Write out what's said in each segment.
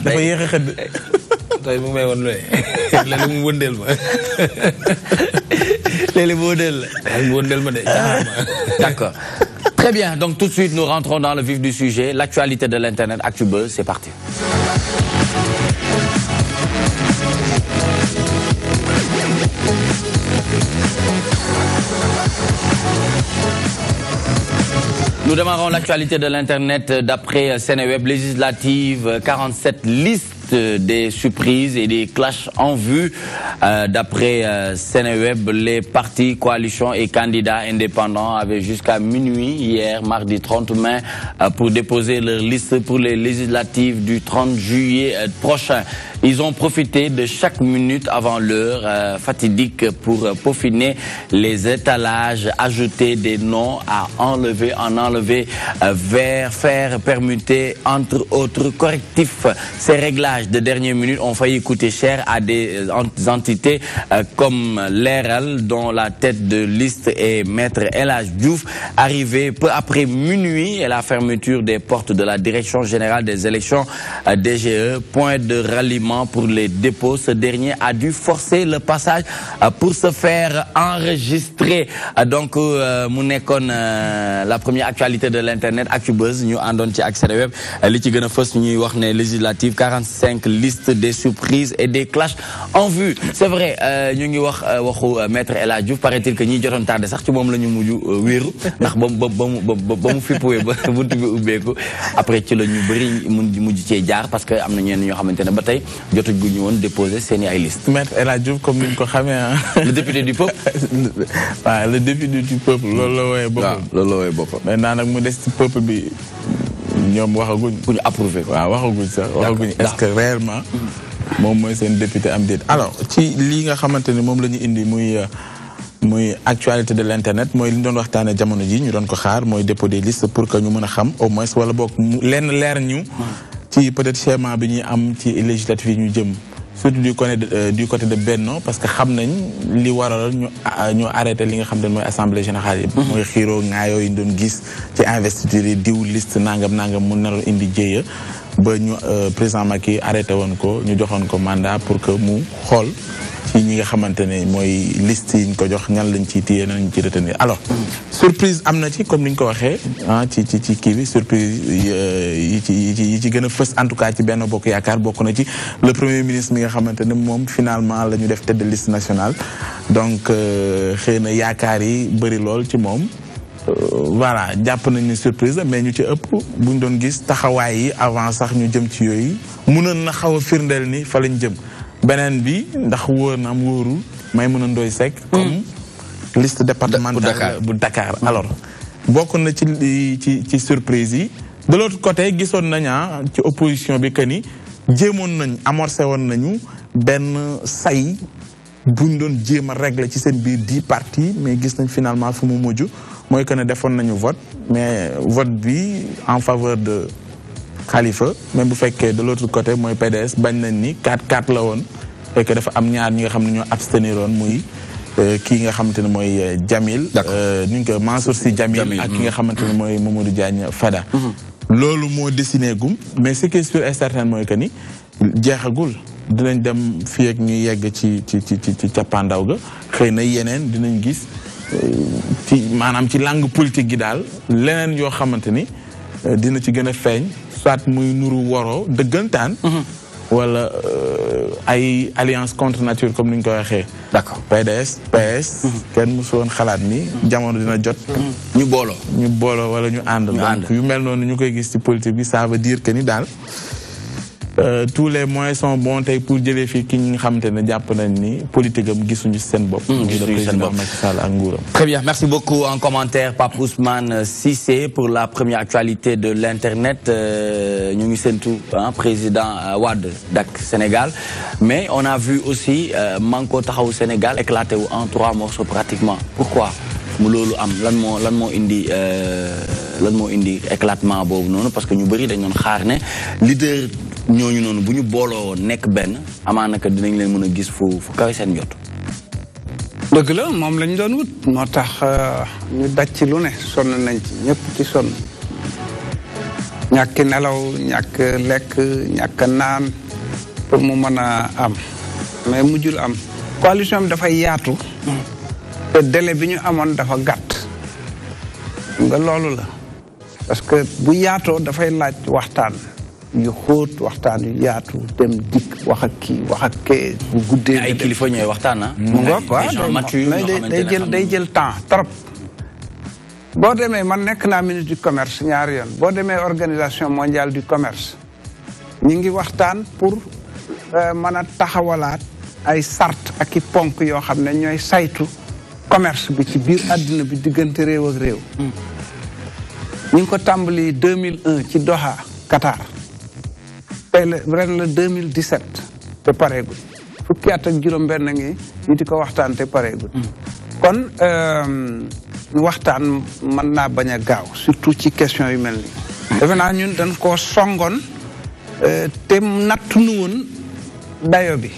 dafa yéex a xëdd. tey mu may woon léegi mu wëndeel ma. léegi mu wëndeel ma de. D'accord. Très bien, donc tout de suite nous rentrons dans le vif du sujet. L'actualité de l'Internet ActuBuzz, c'est parti. Nous démarrons l'actualité de l'Internet d'après Seneweb législative, 47 listes des surprises et des clashs en vue. D'après Seneweb, les partis, coalitions et candidats indépendants avaient jusqu'à minuit hier, mardi 30 mai, pour déposer leur liste pour les législatives du 30 juillet prochain. Ils ont profité de chaque minute avant l'heure fatidique pour peaufiner les étalages, ajouter des noms à enlever, faire permuter, entre autres correctifs. Ces réglages de dernière minute ont failli coûter cher à des entités comme l'ERL, dont la tête de liste est Maître El Hadj Diouf, arrivé peu après minuit et la fermeture des portes de la Direction Générale des Élections DGE, point de ralliement pour les dépôts. Ce dernier a dû forcer le passage pour se faire enregistrer. Donc, mu nekkoon la première actualité de l'Internet ActuBuzz ñu àndoon ci ak Seneweb li ci gën a fës ñuy wax ne législative 45 listes des surprises et des clashs en vue. C'est vrai ñu ngi wax waxu Maître El Hadj Diouf, paraît-il que ñi jotoon tardé sax ci moom la ñu mujj wéeru ndax ba mu fippuwee ba buntu bi ubbeeku après ci la ñu bëri mujj cee jaar parce que am na ñenn ñoo xamante ne ba tey jotuñ gu ñu woon déposer seen ay liste. Maître El Hadj Diouf comme ni ñu ko xamee le député du peuple. waaw le député du peuple loolu la wooyee boppam. waaw loolu la wooyee boppam. maintenant nag mu des ci peuple bi ñoom waxaguñ. pour ñu approuver ko. waaw waxaguñ sax waxaguñ est-ce que réellement moom mooy seen député am déet. alors ci lii nga xamante ne moom la ñu indi muy actualité de l'Internet mooy li ñu doon waxtaanee jamono ji ñu doon ko xaar mooy dépôt des listes pour que ñu mën a xam au moins wala boog lenn leer ñu. ci peut-être schéma bi ñuy am ci législative yi ñu jëm surtout du côté de Benno parce que xam nañ li waral ñu arrêté li nga xam ne mooy assemblée générale yi. mooy xiiroo ngaayoo yi doon gis ci investiture yi diw liste nangam mu naroon indi jéeya ba ñu président Macky arrêté woon ko ñu joxoon ko mandat pour que mu xool ci ñi nga xamante ne mooy liste yi ñu ko jox ñan lañ ciy téye nañ ci retenir alors surprise am na ci comme ni ñu ko waxee ci kii bi surprise yi ci gën a fës en tout cas ci Benno Bokk Yaakaar bokk na ci le premier ministre mi nga xamante ne moom finalement la ñu def tête de liste nationale donc xëy na yaakaar yi bëri lool ci moom voilà jàpp nañ ne surprise mais ñu ci ëpp buñ doon gis taxawaay yi avant sax ñu jëm ci yooyu mënoon na xaw a firndeel ni fa lañ jëm beneen bi ndax wóor na am wóorul Maïmouna Ndoye Seck comme liste départementale bu Dakar alors bokk na ci surprise yi de l'autre côté gisoon nañ ci opposition bi que ni jéemoon nañ amorcé woon nañu benn say buñ doon jéem a régler ci seen biir 10 partis mais gis nañ finalement fu mu mujj mooy que ne defoon nañu vote mais vote bi en faveur de Khalifa même bu fekkee de l'autre côté mooy PDS bañ nañ ni 4-4 la woon et que dafa am ñaar ñi nga xam ne ñoo abstenir woon muy kii nga xamante ne mooy Jamil ñu ngi ko Mansour Sy Jamil ak ki nga xamante ne mooy Mamadou Diagne Fada loolu moo dessiné gum mais ce qui est sûr et certain mooy que ni jeexagul dinañ dem fii ak ñuy yegg ci cappaandaw ga xëy na yeneen dinañ gis ci maanaam ci langue politique gi daal leneen yoo xamante ni dina ci gën a feeñ soit muy nuru woro dëggantaan wala ay alliance contre nature comme ni ñu ko waxee. d'accord PDS PS kenn musu woon xalaat ni jamono dina jot ñu booloo wala ñu ànd donc yu mel noonu ñu koy gis ci politique bi ça veut dire que ni daal tous les moyens sont bons tey pour jëlee fii ki nga xamante ne jàpp nañ ni politique am gisuñu seen bopp. gisuñu seen bopp Macky Sall ak nguuram. Très bien, merci beaucoup. En commentaire, Pape Ousmane Cissé pour la première actualité de l'Internet. Ñu ngi sentu président Wade dak Sénégal, mais on a vu aussi Manko Taxawu Sénégal éclaté en 3 morceaux pratiquement. Pourquoi mu loolu am lan moo indi éclatement boobu noonu parce que ñu bëri dañ doon xaar ne leader ñooñu noonu bu ñu booloo nekk benn amaana que dinañ leen mën a gis fu kawe seen jot. dëgg la moom lañ doon wut moo tax ñu daj ci lu ne sonn nañ ci ñëpp ci sonn ñàkk nelaw ñàkk lekk ñàkk naan pour mu mën a am mais mujjul am coalition bi dafay yaatu te délai bi ñu amoon dafa gàtt nga loolu la parce que bu yaatoo dafay laaj waxtaan yu xóot waxtaan yu yaatu dem dikk wax ak kii wax ak kee bu guddee ay kilifa ñooy waxtaan ah mu ngoog waaw day jël temps trop boo demee man nekk naa ministre du commerce ñaari yoon boo demee organisation mondiale du commerce ñi ngi waxtaan pour mën a taxawalaat ay sart ak i ponk yoo xam ne ñooy saytu commerce bi ci biir àddina bi diggante réew ak réew ñu ngi ko tàmbali 2001 ci Doha Qatar tey la ren la 2017 te pareegul fukki at ak juróom-benn ngi ñu di ko waxtaan te pareegul kon waxtaan mën naa bañ a gaaw surtout ci question yu mel nii defe naa ñun dañ koo songoon te nattuñu woon dayo bi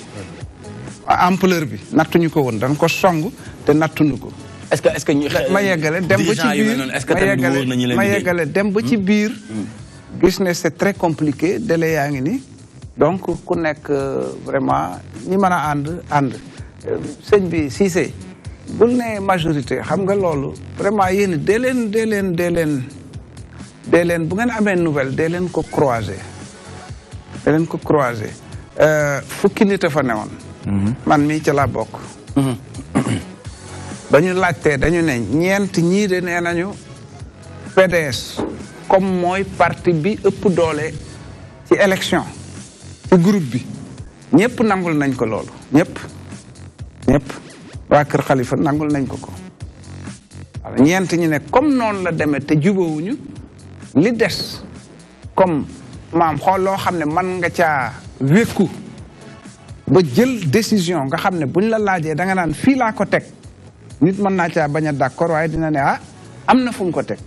ampleur bi nattuñu ko woon dañ ko song te nattuñu ko est-ce que ma yeggale dem ba ci biir ma yeggale dem ba ci biir gis ne c'est très compliqué délai yaa ngi ni donc ku nekk vraiment ñi mën a ànd sëñ bi Cissé bul ne majorité xam nga loolu vraiment yéen dee leen bu ngeen amee nouvelle dee leen ko croiser fukki nit a fa newoon man mii ca laa bokk ba ñu laajtee dañu ne ñeent ñii de nee nañu PDS comme mooy parti bi ëpp doole ci élection ci groupe bi ñëpp nangul nañ ko loolu ñëpp waa kër Khalifa nangul nañ ko ñeent ñi ne comme noonu la demee te jubawuñu li des comme maam xool loo xam ne man nga caa wékku ba jël décision nga xam ne buñ la laajee da nga naan fii laa ko teg nit mën naa caa bañ a d'accord waaye dina ne am na fu mu ko teg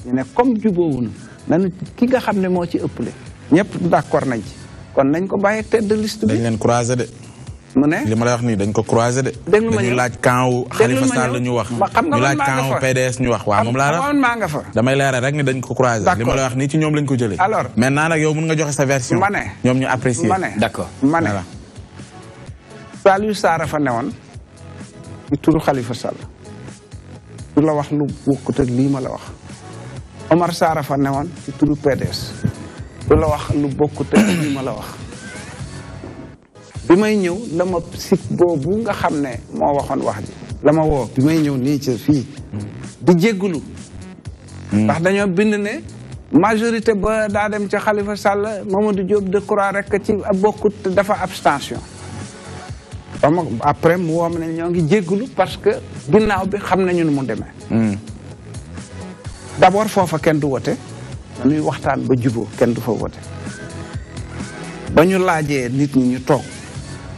ñu ne comme jubawuñu nanu ki nga xam ne moo ci ëppale ñëpp d'accord nañ ci kon nañ ko bàyyi tête de liste bi. dañ leen croiser de. mu ne li ma lay wax nii dañ ko croiser de. déglu ma dañu laaj camp Khalifa Sall ñu wax. ñu laaj camp PDS ñu wax waaw moom laa la. maa nga fa. damay leeral rek ni dañ ko croiser. li ma lay wax nii ci ñoom lañ ko jëlee. alors maintenant nag yow mën nga joxe sa version. ma ne ñoom ñu apprécier. ma ne d'accord ma ne Saliou Sarr fa newoon ci turu Khalifa Sall du la wax lu bokkut ak lii ma la wax Omar Sarr fa newoon ci turu PDS du la wax lu bokkut ak lii ma la wax bi may ñëw la ma site boobu nga xam ne moo waxoon wax ji la ma woo bi may ñëw nii ci fii di jéggulu ndax dañoo bind ne majorité ba daa dem ci Khalifa Sall Mamadou Diop Decroix rek ci bokkut dafa abstention après mu woom ne ñoo ngi jéggulu parce que ginnaaw bi xam nañu nu mu demee d'abord foofa kenn du wote dañuy waxtaan ba juboo kenn du fa wote ba ñu laajee nit ñi ñu toog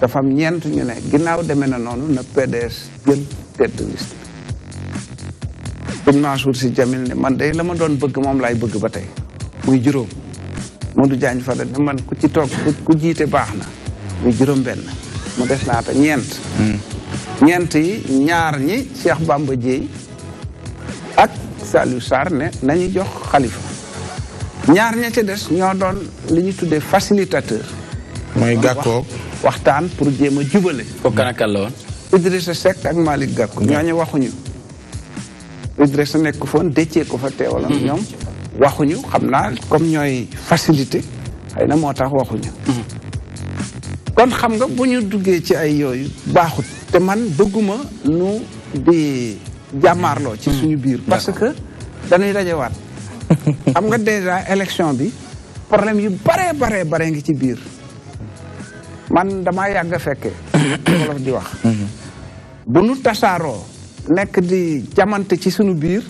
dafa am ñeent ñu ne ginnaaw demee na noonu na PDS jël tête de liste bi Mansour Sy Djamil ne man day la ma doon bëgg moom laay bëgg ba tey muy juróom Modou Diagne Fada ne man ku ci toog ku jiite baax na muy juróom benn mu des naata ñeent ñeent yi ñaar ñi Cheikh Bamba Dièye ak Saliou Sarr ne nañu jox Khalifa ñaar ña ca des ñoo doon li ñu tuddee facilitateur mooy Gakou waxtaan pour jéem a jubale ko kanakal la woon Idrissa Seck ak Malick Gakou ñooñu waxuñu Idrissa nekk foon Déthié ko fa teewala ñoom waxuñu xam naa comme ñooy facilité xëy na moo tax waxuñu kon xam nga bu ñu duggee ci ay yooyu baaxut te man bëgguma nu di jàmmaarloo ci suñu biir parce que dañuy dajewaat xam nga déjà élection bi problème yu bare ngi ci biir man damaa yàgg a fekke wolof di wax bu nu tasaaroo nekk di jamante ci suñu biir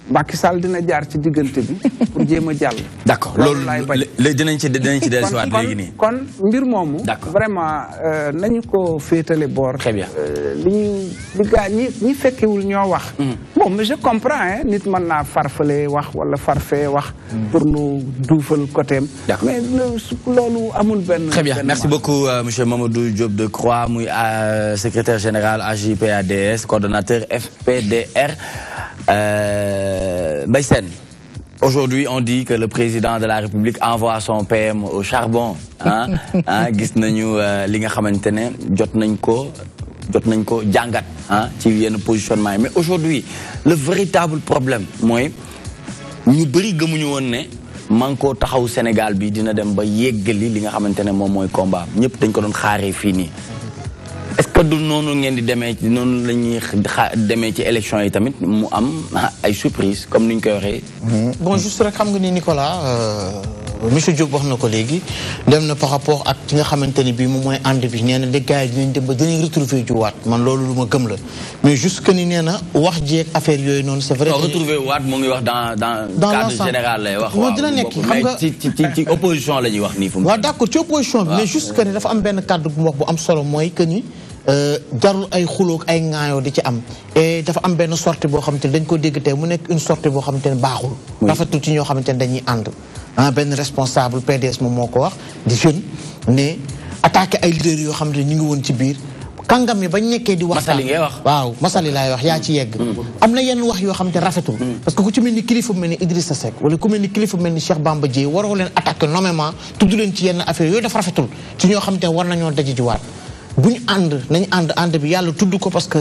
Macky Sall dina jaar ci diggante bi pour jéem a jàll. d'accord loolu dinañ ci dellusiwaat léegi nii. kon mbir moomu. vraiment nañu ko féetale boor. très bien li gaa ñi fekkewul ñoo wax. bon mais je comprends nit mën naa farfale wax wala farfee wax. pour nu duufal côtéem. mais loolu amul benn. très bien merci beaucoup monsieur Mamadou Diop Decroix muy secrétaire général AJ/PADS coordonnateur FPDR. Mbaye Sène Aujourd'hui, on dit que le président de la République envoie son PM au charbon. Gis nañu li nga xamantene jot nañ ko jangat ci yenn positionnement. Mais aujourd'hui, le véritable problème moy ñu bari gëmuñu won né Manko taxaw Sénégal bi dina dem ba yeggali li nga xamantene mom moy combat. Ñepp dañ ko doon xaaré fi ni. Est-ce que du noonu ngeen di demee ci noonu la ñuy demee ci élection yi tamit mu am ay surprise comme ni ñu koy waxee. Bon juste rek xam nga ni Nicolas monsieur Diop wax na ko léegi dem na par rapport ak ci nga xamante ni bii moom mooy ànd bi nee na les gars yi dinañ dem ba dinañ retrouver juwaat man loolu lu ma gëm la mais juste que ni nee na wax jeeg affaire yooyu noonu c'est vrai. retrouver waat mu ngi wax dans cadre général lay wax. waaw dina nekk xam nga ci opposition la ñuy wax nii fu mu. waaw d'accord ci opposition bi mais juste que ni dafa am benn cadre bu mu wax bu am solo mooy que ni. jarul ay xuloog ay ŋaayoo di ci am et dafa am benn sortie boo xamante ne dañ ko dégg tey mu nekk une sortie boo xamante ne baaxul rafetul ci ñoo xamante ne dañuy ànd benn responsable PDS moom moo ko wax di jeune ne attaqué ay leaders yoo xamante ne ñu ngi woon ci biir kàngam yi bañ nekkee di waxtaan Masali ngay wax waaw Masali laay wax yaa ci yegg am na yenn wax yoo xamante ne rafetul parce que ku ci mel ni kilifa mel ni Idrissa Seck wala ku mel ni kilifa mel ni Cheikh Bamba Dièye waroo leen attaqué nommément tudd leen ci yenn affaire yooyu dafa rafetul ci ñoo xamante ne war nañoo daje jiwaat bu ñu nañ ànd bi yàlla tudd ko parce que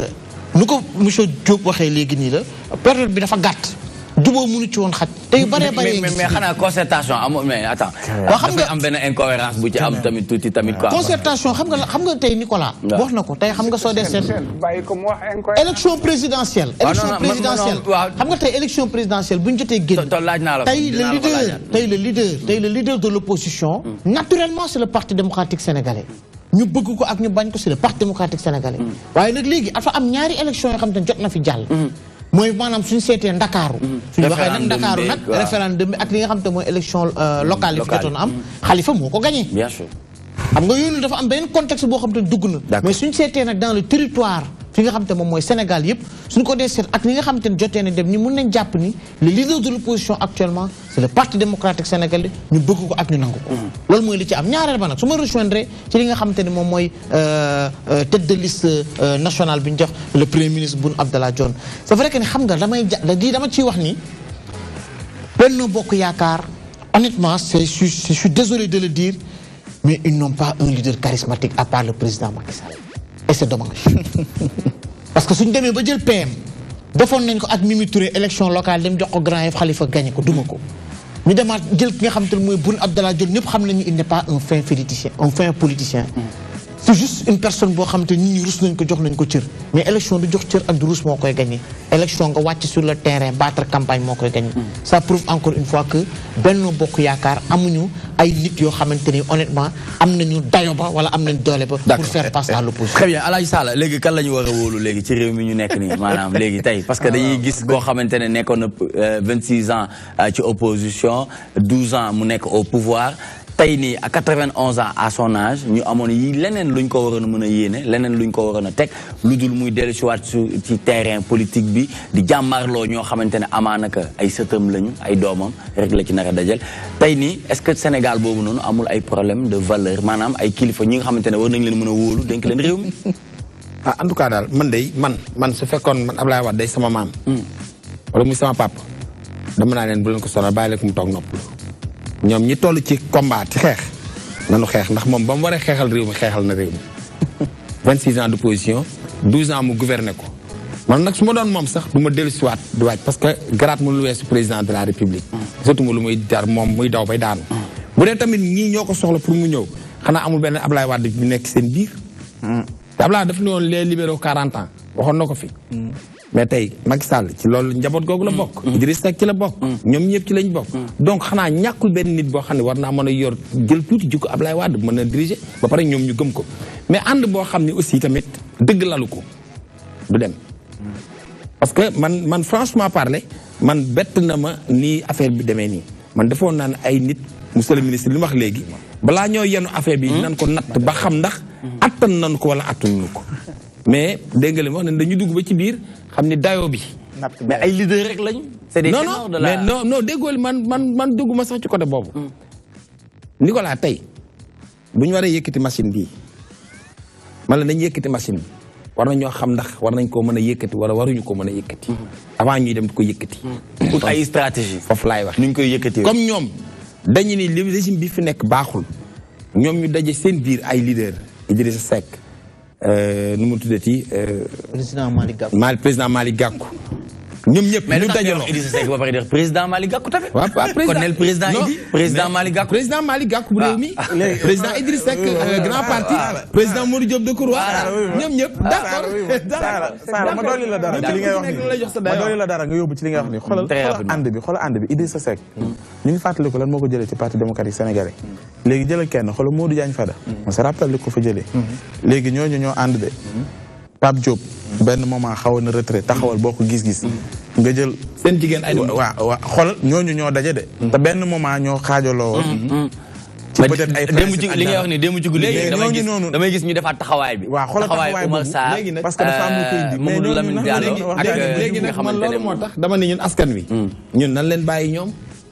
nu ko monsieur Diop waxee léegi nii la période bi dafa gàtt jubóo mënu ci woon xaj te yu bëree bëri mais xanaa concertation amul mais attends waaw xam nga am benn incohérence bu ci am tamit tuuti tamit quoi concertation xam nga tey Nicolas wax na ko tey xam nga soo dee seet élection présidentielle xam nga tey élection présidentielle bu ñu jotee génn tey le leader de l'opposition naturellement c'est le Parti démocratique sénégalais ñu bëgg ko ak ñu bañ ko c'est le Parti démocratique sénégalais waaye nag léegi dafa am ñaari élection yoo xam ne jot na fi jàll mooy maanaam suñu seetee Ndakaaru suñu waxee nag Ndakaaru nag référendum bi ak li nga xam te mooy élection locale yi fi jotoon am Khalifa moo ko gagné bien sûr xam nga yooyu dafa am beneen contexte boo xam te dugg na mais suñu seetee nag dans le territoire fi nga xam te moom mooy Sénégal yëpp suñu ko dee seet ak li nga xam te ne jotee na dem ni mun nañ jàpp ni le leader de l'opposition actuellement c'est le Parti démocratique sénégalais ñu bëgg ko ak ñu nangu ko loolu mooy li ci am ñaareel ba nag su ma rejoindre ci li nga xam te ne moom mooy tête de liste nationale bi ñu jox le premier ministre Boun Abdallah Dionne c'est vrai que ni xam nga dama ciy wax ni Benno Bokk Yaakaar honnêtement je suis désolé de le dire mais ils n'ont pas un leader charismatique à part le président Macky Sall et c'est dommage parce que suñu demee ba jël PM defoon nañ ko ak Mimi Touré élection locale dem jox ko Grand Yoff Khalifa gagné ko duma ko ñu demaat jël ki nga xam te ne mooy Boun Abdallah Dionne ñëpp xam nañu il n'est pas un fin politicien c'est juste une personne boo xam te nit ñi rus nañ ko jox nañ ko cër mais élection du jox cër ak du rus moo koy gagné élection nga wàcc sur le terrain battre campagne moo koy gagné ça prouve encore une fois que Benno Bokk Yaakaar amuñu ay nit yoo xamante ni honnêtement am nañu dayo ba wala am nañ doole ba pour faire face à l'opposition. Très bien Alaaji Sall léegi kan la ñu war a wóolu léegi ci réew mi ñu nekk nii maanaam léegi tey parce que dañuy gis koo xamante ne nekkoon na 26 ans ci opposition 12 ans mu nekk au pouvoir tey nii à 91 ans à son âge ñu amoon yi leneen luñ ko waroon a mën a yéene leneen luñ ko waroon a teg lu dul muy dellu si waat ci terrain politique bi di jàmmaarloo ñoo xamante ne amaana ka ay sëtam lañu ay doomam rek la ci nar a dajal tey nii est-ce que Sénégal boobu noonu amul ay problème de valeur maanaam ay kilifa ñi nga xamante ne war nañ leen mën a wóolu dénk leen réew mi. En tout cas daal man su fekkoon man Ablaye Wade day sama maam. wala muy sama papa dama naa leen bu leen ko sonal bàyyi leen ko mu toog nopp. ñoom ñi toll ci combat ci xeex nanu xeex ndax moom ba mu waree xeexal réew mi xeexal na réew mi 26 ans d'opposition 12 ans mu gouverner ko man nag su ma doon moom sax du ma dellu si waat di waaj parce que garaat mu lu weesu président de la république surtout lu muy dar moom muy daw bay daanu bu dee tamit ñii ñoo ko soxla pour mu ñëw xanaa amul benn Ablaye Wade bi nekk seen biir te Ablaye dafa ne woon les libéraux 40 ans waxoon na ko fi mais tey Macky Sall ci loolu njaboot googu la bokk Idrissa Seck ci la bokk ñoom ñëpp ci lañ bokk donc xanaa ñàkkul benn nit boo xam ne war naa mën a yor jël tuuti jikko Ablaye Wade mën a diriger ba pare ñoom ñu gëm ko mais ànd boo xam ne aussi tamit dëgg lalu ko du dem parce que man franchement parler man bett na ma nii affaire bi demee nii man defoon naa ne ay nit monsieur le ministre li ma wax léegi balaa ñoo yenu affaire bi nan ko natt ba xam ndax attan nañu ko wala attanuñu ko mais dégg nga li ma wax ne dañu dugg ba ci biir xam ni dayoo bi. mais ay leader rek lañu. c'est des ténors de la non déggoo man dugguma sax ci côté boobu. Nicolas tey bu ñu waree yëkkati machine bii man la dañu yëkkati machine bi war nañoo xam ndax war nañ koo mën a yëkkati wala waruñu ko mën a yëkkati. avant ñuy dem di ko yëkkati. pour ay stratégie foofu laay wax. ni ñu koy yëkkati comme ñoom dañu ni li régime bi fi nekk baaxul ñoom ñu daje seen biir ay leader Idrissa Seck nu mu tuddati. président Malick Gakou. président Malick Gakou. ñoom ñëpp ñu dajaloo Idrissa Seck ba pare di wax président Malick Gakou tamit. waaw kon nel président Idi président Malick Gakou. président Malick Gakou bu réew mi. président Idrissa Seck grand parti. président Modou Diop Decroix. ñoom ñëpp d'accord. Sara ma dolli la dara ci li ngay wax nii ma dolli la dara nga yóbbu ci li ngay wax nii xoolal ànd bi Idrissa Seck. ñu ngi fàttaliku lan moo ko jëlee ci parti démocratique sénégalais. léegi jëlal kenn xoolal Modou Diagne Fada. on se rappelle li ko fa jëlee. léegi ñooñu ñoo ànd de. Pape Diop benn moment xawoon na retrait taxawal boo ko gis-gis nga jël seen jigéen ay waaw xool ñooñu ñoo daje de te benn moment ñoo xaajaloo woon ci peut-être ay li ngay wax ni démb ci guddi damay gis ñu defaat taxawaay bi waaw xoolal taxawaay Oumar Sarr parce que dafa am lu koy indi Mamadou Lamine Diallo ak léegi nag man loolu moo tax dama ne ñun askan wi ñun nan leen bàyyi ñoom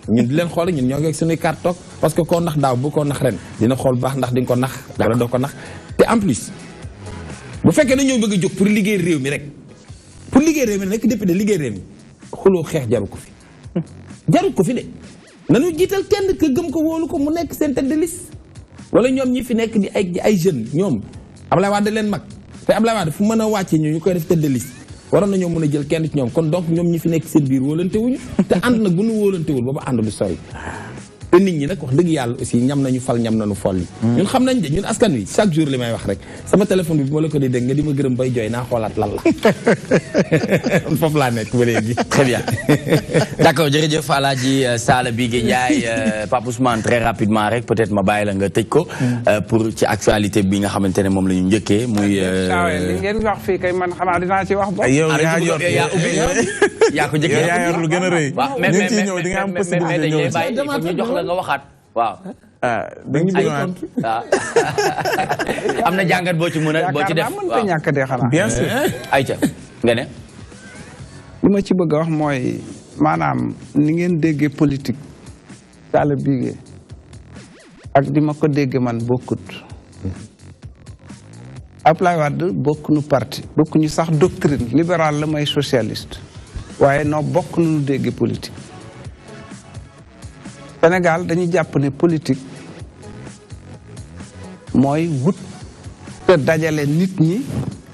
ñun di leen xool ñun ñoo ngi ak suñuy carte toog parce que koo nax daaw bu ko nax ren dina xool baax ndax di nga ko nax wala doo ko nax te en plus bu fekkee ne ñoo bëgg a jóg pour liggéey réew mi rek pour liggéey réew mi nekk député liggéey réew mi xuloo xeex jaru ko fi jaru ko fi de nanu jiital kenn que gëm ko wóolu ko mu nekk seen tête de liste wala ñoom ñi fi nekk di ay jeunes ñoom Abdoulaye Wade leen mag te Abdoulaye Wade fu mën a wàcce ñu koy def tête de liste waroon nañoo mën a jël kenn ci ñoom kon donc ñoom ñi fi nekk seen biir wóolante wuñu te ànd nag bu nu wóolantewul booba ànd du sori te nit ñi nag wax dëgg yàlla aussi ñam nañu fal ñam nañu fol yi ñun xam nañ de ñun askan wi chaque jour li may wax rek sama téléphone bi bu ma la ko dee dégg nga di ma gërëm bay jooy naa xoolaat lan la foofu laa nekk ba léegi très bien d'accord jërëjëf Alaaji Sala Bigué Ndiaye Pape Ousmane très rapidement rek peut-être ma bàyyi la nga tëj ko pour ci actualité bi nga xamante ne moom la ñu njëkkee muy li ngeen wax fii kay man xanaa dinaa ci wax bo yow yaa ko njëkkee yaa yor lu gën a rëy ñu ngi ciy ñëw di nga am possibilité ñëw ñu jox la nga waxaat waaw. dañu bëgg waaw am na jàngat boo ci mën a boo ci def waaw ñàkk de xanaa. bien sûr. ayca nga ne. li ma ci bëgg a wax mooy maanaam ni ngeen déggee politique Sala Bigué ak di ma ko déggee man bokkut. Abdoulaye Wade bokkuñu parti bokkuñu sax doctrine libérale la may socialiste waaye noo bokk nu déggee politique. Sénégal dañuy jàpp ne politique mooy wut te dajale nit ñi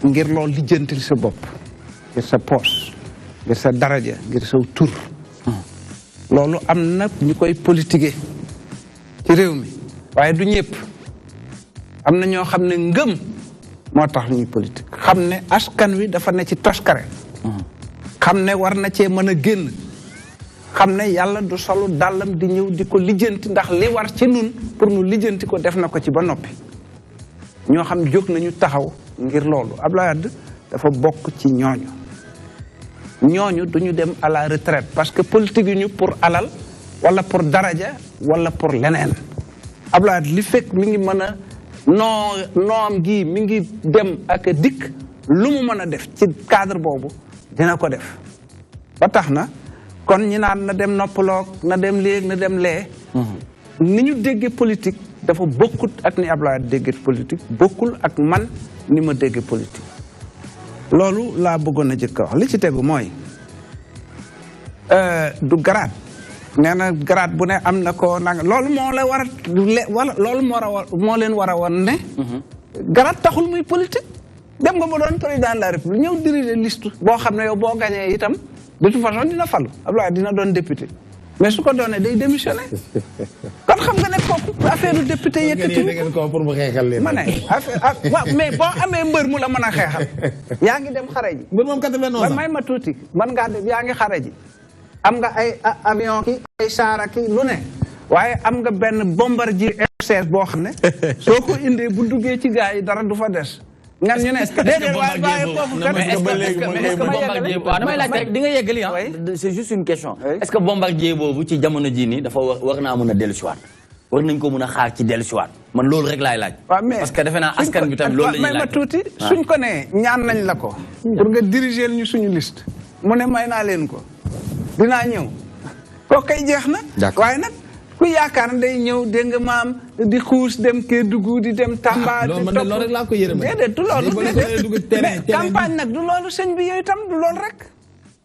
ngir loolu lijjantil sa bopp ngir sa poche ngir sa daraja ngir sa tur loolu am na ñu koy politiquer ci réew mi waaye du ñëpp am na ñoo xam ne ngëm moo tax ñuy politique xam ne askan wi dafa ne ci toskare xam ne war na cee mën a génn xam ne yàlla du solu dàllam di ñëw di ko lijjanti ndax li war ci nun pour nu lijjanti ko def na ko ci ba noppi ñoo xam jóg nañu taxaw ngir loolu Abdoulaye Wade dafa bokk ci ñooñu duñu dem à la retraite parce que politique yu ñu pour alal wala pour daraja wala pour leneen Abdoulaye Wade li fekk mi ngi mën a noom gi mi ngi dem ak dikk lu mu mën a def ci cadre boobu dina ko def ba tax na kon ñi naan na dem noppaloog na dem léegi na dem lee ni ñu déggee politique dafa bokkut ak ni Abdoulaye déggee politique bokkul ak man ni ma déggee politique loolu laa bëggoon a jëkk a wax li ci tegu mooy du garaat nee na garaat bu ne am na ko nanga loolu moo la war a wala loolu moo leen war a woon ne garaat taxul muy politique dem nga ba doon président de la république ñëw diriger liste boo xam ne yow boo gañee itam de toute façon dina falu Abdoulaye dina doon député mais su ko doonee day démissionné kon xam nga ne kooku affaire député yëkkati ko pour mu xeexal leen ma ne affaire waaw mais boo amee mbër mu la mën a xeexal yaa ngi dem xare ji mbër moom 91 man may ma tuuti man ngaa dem yaa ngi xare ji am nga ay avion ki ay char ki lu ne waaye am nga benn bombardier F-16 boo xam ne soo ko indee bu duggee ci gars yi dara du fa des ngan ñu ne déedéet waaye bàyyi foofu kat damay laaj rek di nga yeggali ah c'est juste une question est-ce que bombardier boobu ci jamono jii nii dafa war naa mën a dellusiwaat war nañ ko mën a xaar ci dellusiwaat man loolu rek laay laaj parce que defe naa askan bi tam loolu la ñuy laaj may ma tuuti suñ ko ne ñaan nañ la ko pour nga diriger ñu suñu liste mu ne may naa leen ko dinaa ñëw koo kay jeex na waaye nag ku yaakaar ne day ñëw dégg nga maam di xuus dem Kédougou di dem Tamba. loolu rek laa ko yërëm. déedéet du loolu. mais campagne nag du loolu sëñ bi yooyu tam du loolu rek.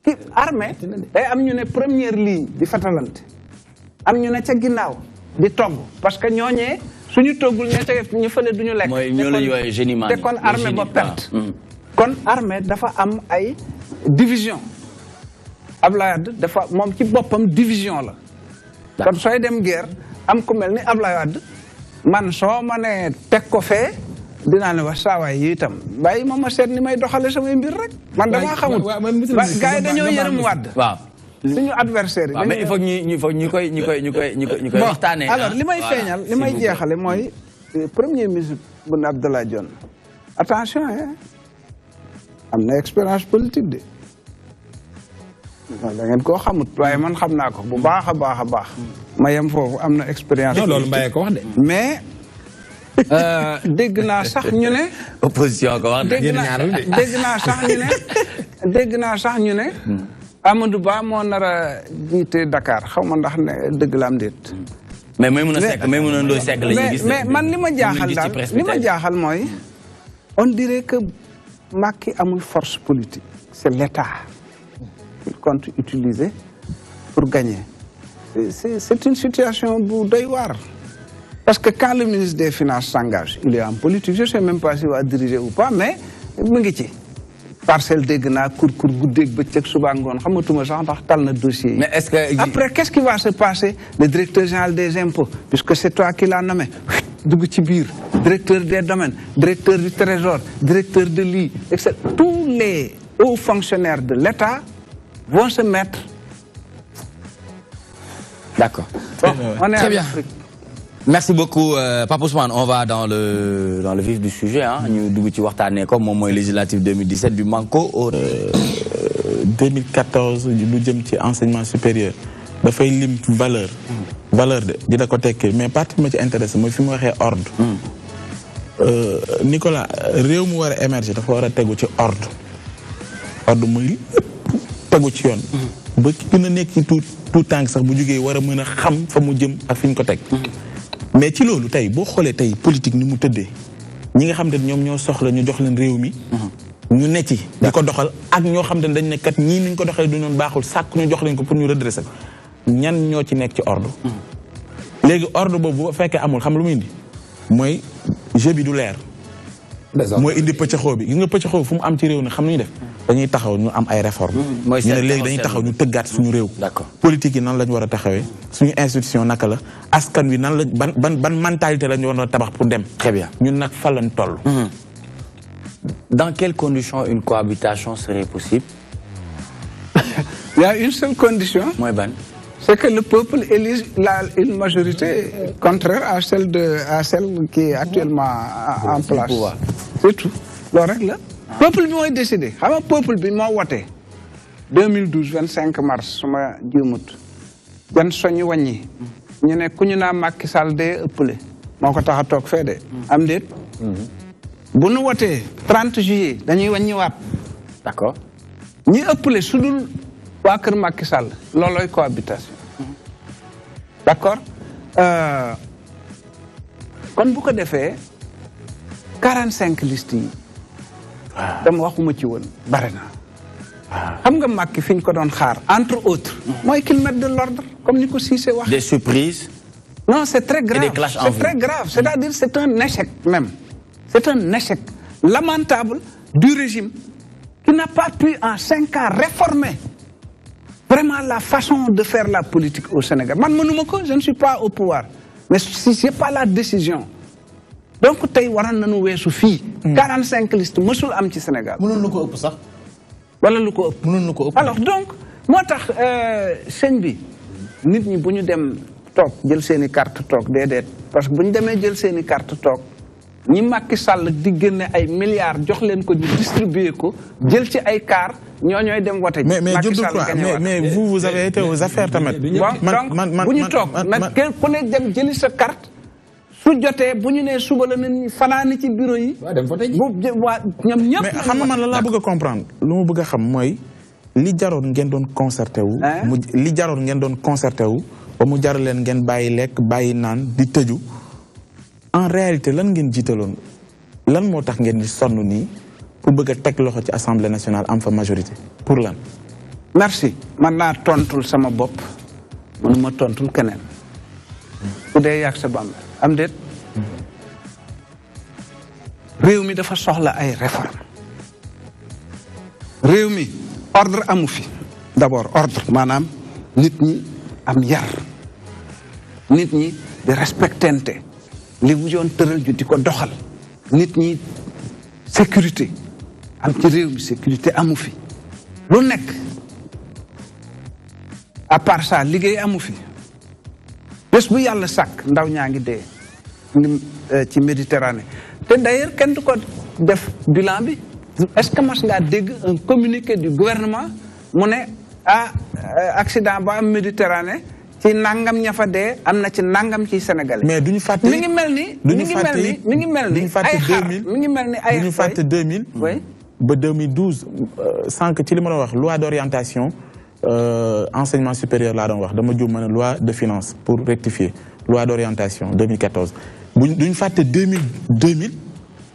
ki armée day am ñu ne première ligne di fatalante am ñu ne ca ginnaaw di togg parce que ñooñee suñu toggul ña ca ñu fële duñu lekk. mooy ñoo la ñuy woowee génie te kon armée ba perte. kon armée dafa am ay division. Abdoulaye Wade dafa moom ci boppam division la. kon sooy dem guerre am ku mel ni Abdoulaye Wade man soo ma nee teg ko fee dinaa ne wax saawaay yi itam bàyyi ma seet ni may doxale samay mbir rek. man damaa xamul gars yi dañoo yërëm Wade. waaw suñu adversaire yi. mais il faut ñu koy waxtaanee. alors li may feeñal li may jeexale mooy premier ministre bu Abdoulaye Dione attention am na expérience politique de. da ngeen koo xamut waaye man xam naa ko bu baax a baax a baax. ma yem foofu am na expérience. non loolu Mbaye ko wax de. mais dégg naa sax ñu ne. opposition ko wax de. dégg naa sax ñu ne. Amadou Ba moo nar a jiite Dakar xaw ma ndax ne dëgg la am déet. mais Maïmouna Ndoye Seck la ñuy gis. mais man li ma jaaxal daal li ma jaaxal mooy. on dirait que Macky amul force politique. c'est l'État qu'il compte utiliser pour gagner. C'est une situation bu doy waar. Parce que quand le ministre des Finances s'engage, il est en politique. Je ne sais même pas s'il va diriger ou pas, mais mu ngi ci. Parcelle dégg naa kur guddeeg bëccëg suba ngoon xamatuma sax ndax tal na dossier yi. Mais est-ce que après qu'est-ce qui va se passer? Le directeur général des impôts, puisque c'est toi qui l'as nommé, dugg ci biir, directeur des domaines, directeur du trésor, directeur de l'I, etc. Tous les hauts fonctionnaires de l'État vont se mettre. D'accord. Bon, on est très bien. Merci beaucoup, Pape Ousmane. On va dans le vif du sujet. Nous dugg ci waxtaanee ko moom mooy législative 2017 du Manko au 2014 lu jëm ci enseignement supérieur dafay lim valeur de dina ko tekki mais partie bi ma ci intéressé mooy fi mu waxee ordre. Nicolas réew mu war a émerger dafa war a tegu ci ordre muy tegu ci yoon. ba ki gën a nekk ci tout tànk sax bu jugee war a mën a xam fa mu jëm ak fi ñu ko teg. mais ci loolu tey boo xoolee tey politique ni mu tëddee ñi nga xam ne ñoom ñoo soxla ñu jox leen réew mi. ñu ne ci di ko doxal ak ñoo xam ne dañ ne kat ñii niñ ko doxalee du noonu baaxul sàkk ñu jox leen ko pour ñu redresser ñan ñoo ci nekk ci ordre. léegi ordre boobu bu fekkee amul xam lu muy indi mooy jeu bi du leer. mooy indi pëccëxoo bi gis nga pëccëxoo fu mu am ci réew na xam nañu def dañuy taxaw ñu am ay réformes. ñu ne léegi dañuy taxaw ñu tëggaat suñu réew. politique yi nan lañ war a taxawee suñu institution naka la askan wi nan la ban mentalité lañ war a tabax pour dem. Très bien ñun nag fa lañ toll. Dans quelles conditions une cohabitation serait possible? Il y a une seule condition. Mooy ban? C'est que le peuple élise une majorité contraire à celle qui est actuellement en place. C'est tout. loolu rek la. peuple bi mooy décidé xam nga peuple bi moo wote 2012 25 mars su ma jéemut jan soñu wàññi ñu ne ku ñu naa Macky Sall dee ëppale moo ko tax a toog fee de am déet bu nu wotee 30 juillet dañuy wàññi waat. D'accord. ñi ëppale su dul waa kër Macky Sall loolooy cohabitation. D'accord. kon bu ko defee 45 listes yi. dama waxuma ci woon bare na. xam nga Macky fi ñu ko doon xaar entre autres. mooy qu'il mette de l'ordre comme ni ko Cissé wax. Des surprises. Non, c'est très grave. Et des clashs en c'est très grave. C'est-à-dire c'est un échec même. C'est un échec lamentable du régime qui n'a pas pu en 5 ans réformer vraiment la façon de faire la politique au Sénégal. Man mënuma ko, je ne suis pas au pouvoir. Mais si c'est pas la décision. Donc tey waroon nañu weesu fii. 45 listes mësul am ci Sénégal. mënoon na ko ëpp sax. wala lu ko ëpp. mënoon na ko ëpp. Alors donc moo tax sëñ bi nit ñi bu ñu dem toog jël seeni carte toog déedéet parce que bu ñu demee jël seeni carte toog ñi Macky Sall di génne ay milliards jox leen ko ñu distribuer ko jël ci ay car ñooy dem wote. mais vous avez été aux affaires tamit. donc bu ñu toog nag ku ne dem jëli sa carte. su jotee bu ñu nee suba la nañ fanaani ci bureau yi. waaw dem fa tey ñoom ñëpp. mais xam nga man la bëgg a comprendre lu ma bëgg a xam mooy li jaroon ngeen doon concerté wu. li jaroon ngeen doon concerté wu ba mu jar leen ngeen bàyyi lekk bàyyi naan di tëju en réalité lan ngeen jiitaloon lan moo tax ngeen di sonn nii pour bëgg a teg loxo ci assemblée nationale am fa majorité pour lan. merci man naa tontul sama bopp mënuma tontul keneen ku dee yàgg sa bàmmeel am déet réew mi dafa soxla ay réforme réew mi ordre amu fi d'abord ordre maanaam nit ñi am yar nit ñi di respectante li bu joon tëral ju di ko doxal nit ñi sécurité am ci réew mi sécurité amu fi lu nekk à part ça liggéey amu fi bés bu yàlla sàkk ndaw ñaa ngi dee ci Méditerranée te d'ailleurs kenn du ko def bilan bi est-ce que mas ngaa dégg un communiqué du gouvernement mu ne accident ba am Méditerranée ci nangam ña fa dee am na ci nangam ci Sénégal. mais duñu fàtte mi ngi mel ni ay duñu fàtte 2000 ba 2012 sànq ci li ma la wax loi d'orientation enseignement supérieur laa doon wax dama juum ma ne loi de finances pour rectifier loi d'orientation 2014 duñu fàtte 2000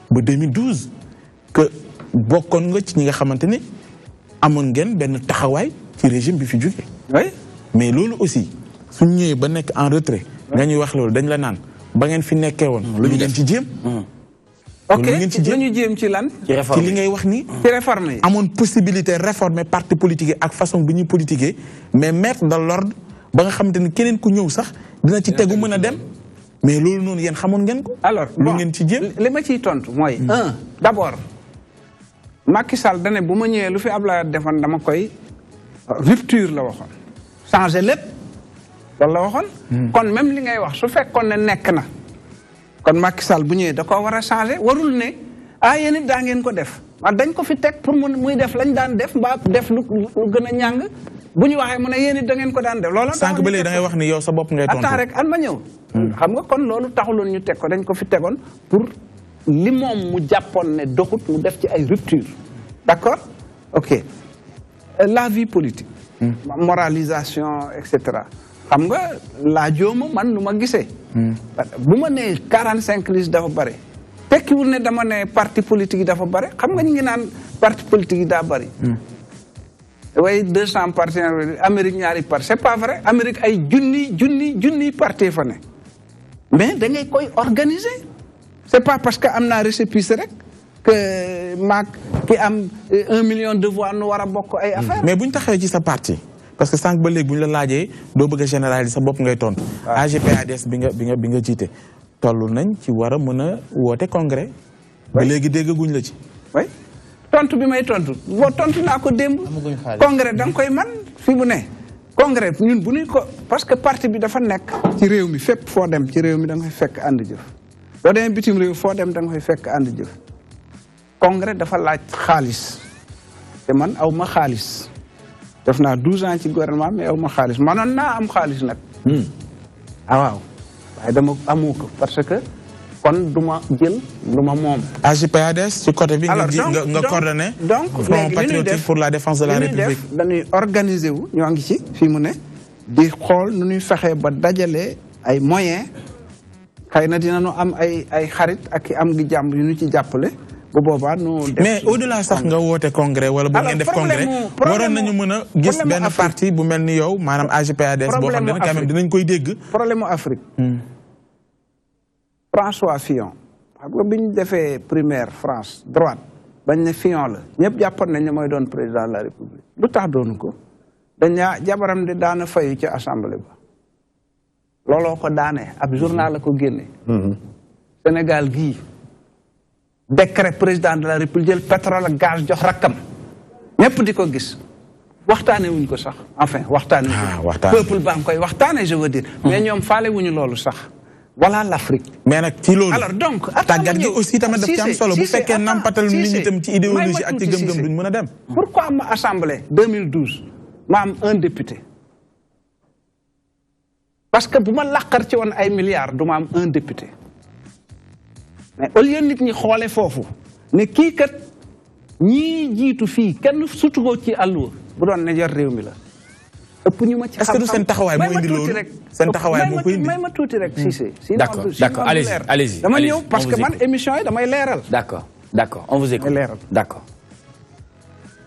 ba 2012 que bokkoon nga ci ñi nga xamante ni amoon ngeen benn taxawaay ci régime bi fi jóge mais loolu aussi suñ ñëwee ba nekk en retrait nga ñuy wax loolu dañ la naan ba ngeen fi nekkee woon lu ñu ngeen ci jéem ok lu ñu jéem ci lan ci li ngay wax ni ci réforme yi amoon possibilité réformer parti politique ak façon bi ñuy politiquer mais mettre dans l'ordre ba nga xamante ni keneen ku ñëw sax dina ci tegu mën a dem mais loolu noonu yéen xamoon ngeen ko alors lu ngeen ci jéem li ma ciy tontu mooy d'abord Macky Sall dane bu ma ñëwee lu fi Abdoulaye defoon dama koy rupture la waxoon changer lépp loolu la waxoon kon même li ngay wax su fekkoon ne nekk na kon Macky Sall bu ñëwee da ko war a changer warul ne yéen it daa ngeen ko def dañ ko fi teg pour muy def lañ daan def mbaa def lu gën a ñàng bu ñu waxee mu ne yéen it da ngeen ko daan def loola sànq ba léegi da ngay wax ni yow sa bopp ngay tontu attends rek an ma ñëw xam nga kon loolu taxuloon ñu teg ko dañ ko fi tegoon pour li moom mu jàppoon ne doxut mu def ci ay rupture d'accord ok la vie politique moralisation et cetera xam nga laajooma man nu ma gisee bu ma nee 45 listes dafa bare tekkiwul ne dama ne parti politique yi dafa bare xam nga ñu ngi naan parti politique yi daa bari waaye 200 partis Amérique ñaari parti c'est pas vrai Amérique ay junni parti fa ne mais da ngay koy organiser c'est pas parce que am naa récépissé rek que maag ki am 1 million de voix nu war a bokk ay affaire mais bu ñu taxawee ci sa parti parce que sànq ba léegi bu ñu la laajee doo bëgg a généraliser sa bopp ngay tontu AGPADS bi nga jiite toll nañ ci war a mën a woote congrès ba léegi déggaguñ la ci oui tontu bi may tontu boo tontu naa ko démb congrès da nga koy man fi mu ne congrès ñun bu ñuy ko parce que parti bi dafa nekk ci réew mi fépp foo dem ci réew mi da nga fay fekk ànd jëf boo demee bitim réew foo dem da nga fay fekk ànd jëf congrès dafa laaj xaalis te man aw ma xaalis def naa 12 ans ci gouvernement mais aw ma xaalis manoon naa am xaalis nag waaw waaye dama amu ko parce que kon du ma jël du ma moom AGPADS ci côté bi nga coordonné Front patriotique pour la défense de la République dañuy organiser wu ñoo ngi ci fii mu ne di xool nu ñuy fexee ba dajale ay moyens xëy na dinañu am ay xarit ak am gi jàmm yu ñu ci jàppale bu boobaa nu def mais au-delà sax nga woote congrès wala bu ngeen def congrès waroon nañu mën a gis benn parti bu mel ni yow maanaam AGPADS boo xam ne quand même dinañ koy dégg problème mu Afrique François Fillon xam nga bi ñu defee primaire France droite bañ ne Fillon la ñëpp jàppoon nañ ne mooy doon président de la République lu tax doonu ko dañaa jabaram di daana fayu ci assemblée ba looloo ko daane ab journal la ko génne Sénégal gii décret président de la République jël pétrole ak gaz jox rakkam ñëpp di ko gis waxtaane wuñ ko sax enfin waxtaane peuple baa ngi koy waxtaane je veux dire mais ñoom faale wuñu loolu sax voilà l'Afrique mais nag ci loolu alors donc tàggat gi aussi tamit daf ci am solo bu fekkee nampatal nit ñi tam ci idéologie ak ci gëm-gëm duñ mën a dem pourquoi ma assemblée 2012 ma am un député parce que bu ma làqar ci woon ay milliards du ma am un député mais au lieu nit ñi xoole foofu ne kii kat ñii jiitu fii kenn sutu ko ci àlluwa bu doon ne yor réew mi la ëpp ñu ma ci xam-xam. est-ce que du seen taxawaay moo indi loolu seen taxawaay moo ko indi may ma tuuti rek Cissé. D'accord, allez-y. dama ñëw parce que man émission yi damay leeral. D'accord, on vous écoute. leeral D'accord.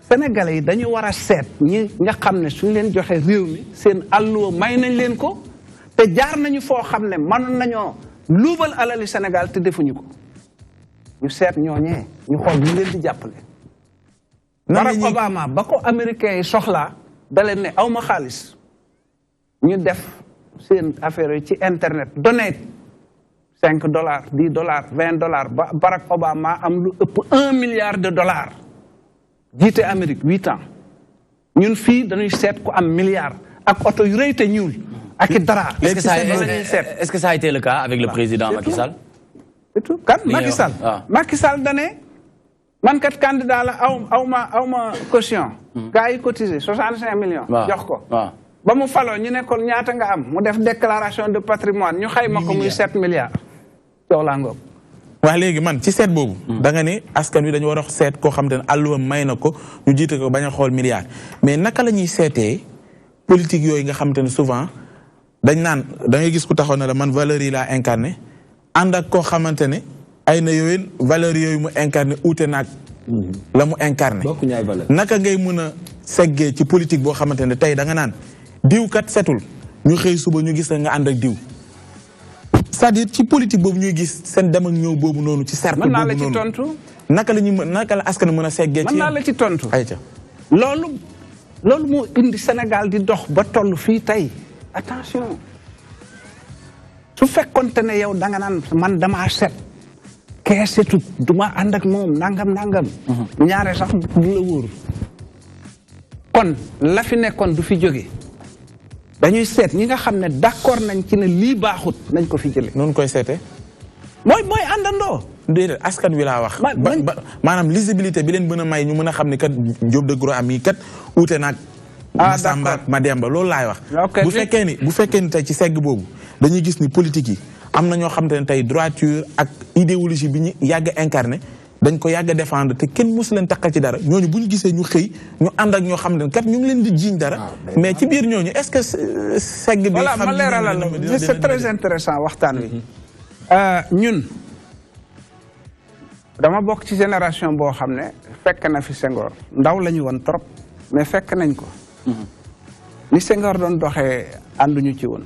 Sénégalais yi dañu war a seet ñi nga xam ne suñu leen joxe réew mi seen alluwa may nañ leen ko te jaar nañu foo xam ne mënoon nañoo luubal alali Sénégal te defuñu ko ñu seet ñooñee ñu xool ñu leen di jàppale. Barack Obama ba ko américains yi soxlaa da leen ne aw ma xaalis ñu def seen affaire yi ci internet donné $5 $10 $20 ba Barack Obama am lu ëpp $1 milliard jiite Amérique 8 ans ñun fii dañuy seet ku am milliard ak oto yu rëy te ñuul ak i dara. Est-ce que ça a été le cas avec le président Macky Sall? c'est tout kan Macky Sall. Macky Sall dane man kat candidat la aw ma caution. gars yi cotisé 65 millions. jox ko. ba mu faloo ñu ne ko ñaata nga am mu def déclaration de patrimoine ñu xayma ko muy 7 milliards. coow laa ngoog. wax léegi man ci seet boobu da nga ne askan wi dañu war a seet koo xam te ne àlluwam may na ko ñu jiite ko bañ a xool milliards mais naka la ñuy seetee politique yooyu nga xam te ne souvent dañ naan da ngay gis ku taxaw na la man valeurs yi laa incarné ànd ak koo xamante ne ay na yooyu valeurs yooyu mu incarné uute naag la mu incarné naka ngay mun a seggee ci politique boo xamante ne tey da nga naan diw kat setul ñu xëy suba ñu gis nga ànd ak diw c'est-à-dire ci politique boobu ñuy gis seen dem ak ñëw boobu noonu ci cercle boobu noonu. mën naa la ci tontu. naka la askan mën a seggee. ci mën naa la ci tontu. ayca loolu moo indi Sénégal di dox ba toll fii tey attention su fekkonte ne yow da nga naan man damaa set kee setut du ma ànd ak moom nangam. ñaare sax du la wóor kon la fi nekkoon du fi jóge. dañuy seet ñi nga xam ne d'accord nañ ci ne lii baaxut nañ ko fi jëlee. noonu koy seete mooy àndandoo. déedéet askan wi laa wax. maanaam lisibilité bi leen mën a may ñu mën a xam ne kat Diop Decroix mi kat uute naag. Massamba ak Mademba loolu laay wax. bu fekkee ni tey ci segg boobu dañuy gis ni politique yi am na ñoo xam te ne tey droiture ak idéologie bi ñu yàgg incarné dañ ko yàgg a défendre te kenn mosu leen takkal ci dara ñooñu bu ñu gisee ñu xëy ñu ànd ak ñoo xam ne kat ñu ngi leen di jiiñ dara mais ci biir ñooñu est-ce que segg bi voilà ma leeralal la c'est très intéressant waxtaan wi ñun dama bokk ci génération boo xam ne fekk na fi Senghor ndaw la ñu woon trop mais fekk nañ ko ni Senghor doon doxee ànduñu ci woon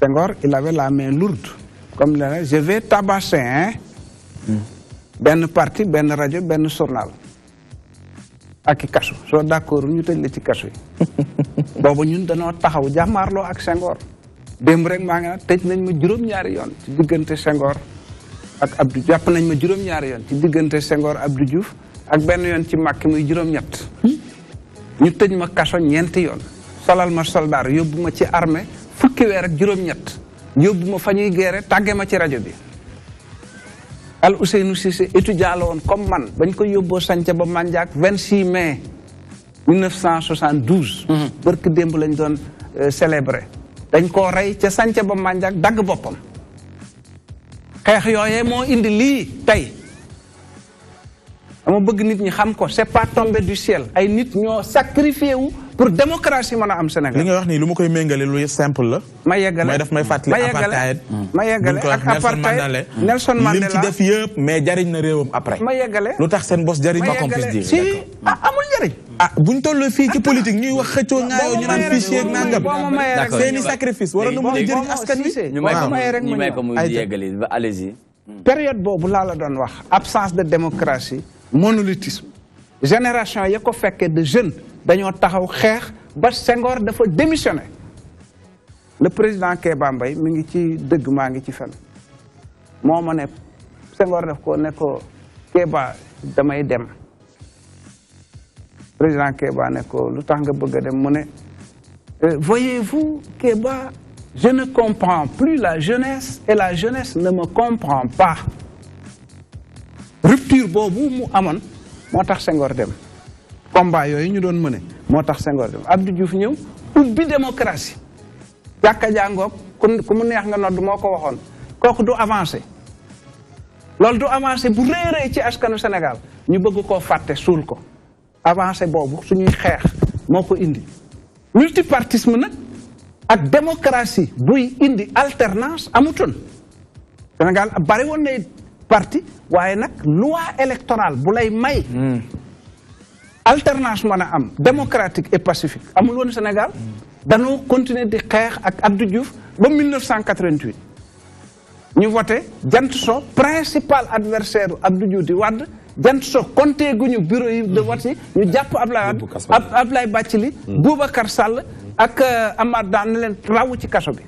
Senghor il avait la main lourde comme le je vais tabasser hein benn parti benn rajo benn journal ak i kasu soo d'accord ñu tëj la ci kasu yi boobu ñun dañoo taxaw jàmmaarloo ak Senghor démb rek maa ngi naan tëj nañ ma juróom-ñaari yoon ci diggante Senghor ak Abdou jàpp nañ ma juróom-ñaari yoon ci diggante Senghor Abdou Diouf ak benn yoon ci Macky muy juróom-ñett ñu tëj ma kaso ñeenti yoon solal ma soldaar yóbbu ma ci armée fukki weer ak juróom-ñett yóbbu ma fa ñuy geere tàgge ma ci rajo bi Al Ousseynou Cissé étudiant la woon comme man bañ ko yóbboo Santhiaba ba Mandiack 26 mai 1972 barke démb lañ doon célébrer dañ koo rey ca Santhiaba ba Mandiack dagg boppam xeex yooyee moo indi lii tey dama bëgg nit ñi xam ko c'est pas tombé du ciel ay nit ñoo sacrifié wu pour démocratie mën a am Sénégal. li nga wax nii lu ma koy méngale lu simple la. ma yeggale mooy daf may fàttali apartheid. ma yeggale ak apartheid Nelson Mandela lim ci def yëpp mais jariñ na réewam après. ma yeggale lu tax seen bos jariñ. ma yeggale si amul njëriñ. buñ toll fii ci politique ñuy wax xëccoo ngaayoo ñu naan fichier nangam. seeni sacrifice waroon na mën a jëriñ askan wi. ñu may ko muy yeggali ba allez-y. période boobu laa la doon wax absence de démocratie monolithisme génération ya ko fekkee de jeunes dañoo taxaw xeex ba Senghor dafa démissionné le président Kéba Mbaye mi ngi ci dëgg maa ngi ci fen moo ma ne Senghor daf ko ne ko Kéba damay dem président Kéba ne ko lu tax nga bëgg a dem mu ne voyez-vous Kéba je ne comprends plus la jeunesse et la jeunesse ne me comprend pas rupture boobu mu amoon moo tax Senghor dem combat yooyu ñu doon mëne moo tax Senghor dem Abdou Diouf ñëw ubbi démocratie jàkka jàngoog ku mu neex nga nodd moo ko waxoon kooku du avancé loolu du avancé bu rëy rëy ci askanu Sénégal ñu bëgg koo fàtte suul ko avancé boobu suñuy xeex moo ko indi multipartisme nag ak démocratie buy indi alternance amutoon Sénégal bari woon nay parti waaye nag loi électorale bu lay may alternance mën a am démocratique et pacifique amul woon Sénégal dañoo continuer di xeex ak Abdou Diouf ba 1988 ñu voté jant so principal adversaire Abdou Diouf di Wade jant so compté guñu bureau yi de vote yi ñu jàpp Ablaye Bathily Boubacar Sall ak Amath Dansokho ne leen raw ci kaso bi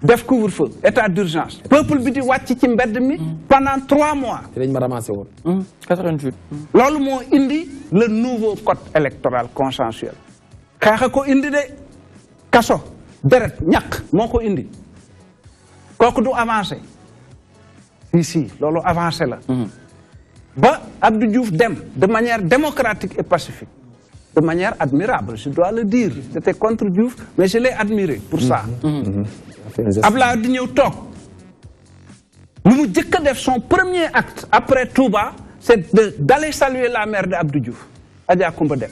def couvre-feu état d'urgence peuple bi di wàcc ci mbedd mi pendant 3 mois dañ ma ramassé woon 88 loolu moo indi le nouveau code électoral consensuel xeexa ko indi de kaso deret ñàkk moo ko indi kooku du avancé si loolu avancé la ba Abdou Diouf dem de manière démocratique et pacifique de manière admirable je dois le dire j'étais contre Diouf mais je l'ai admiré pour ça Abdoulaye di ñëw toog lu mu jëkk a def son premier acte après Touba c'est d'aller saluer la mère de Abdou Diouf Adja Koumba Dem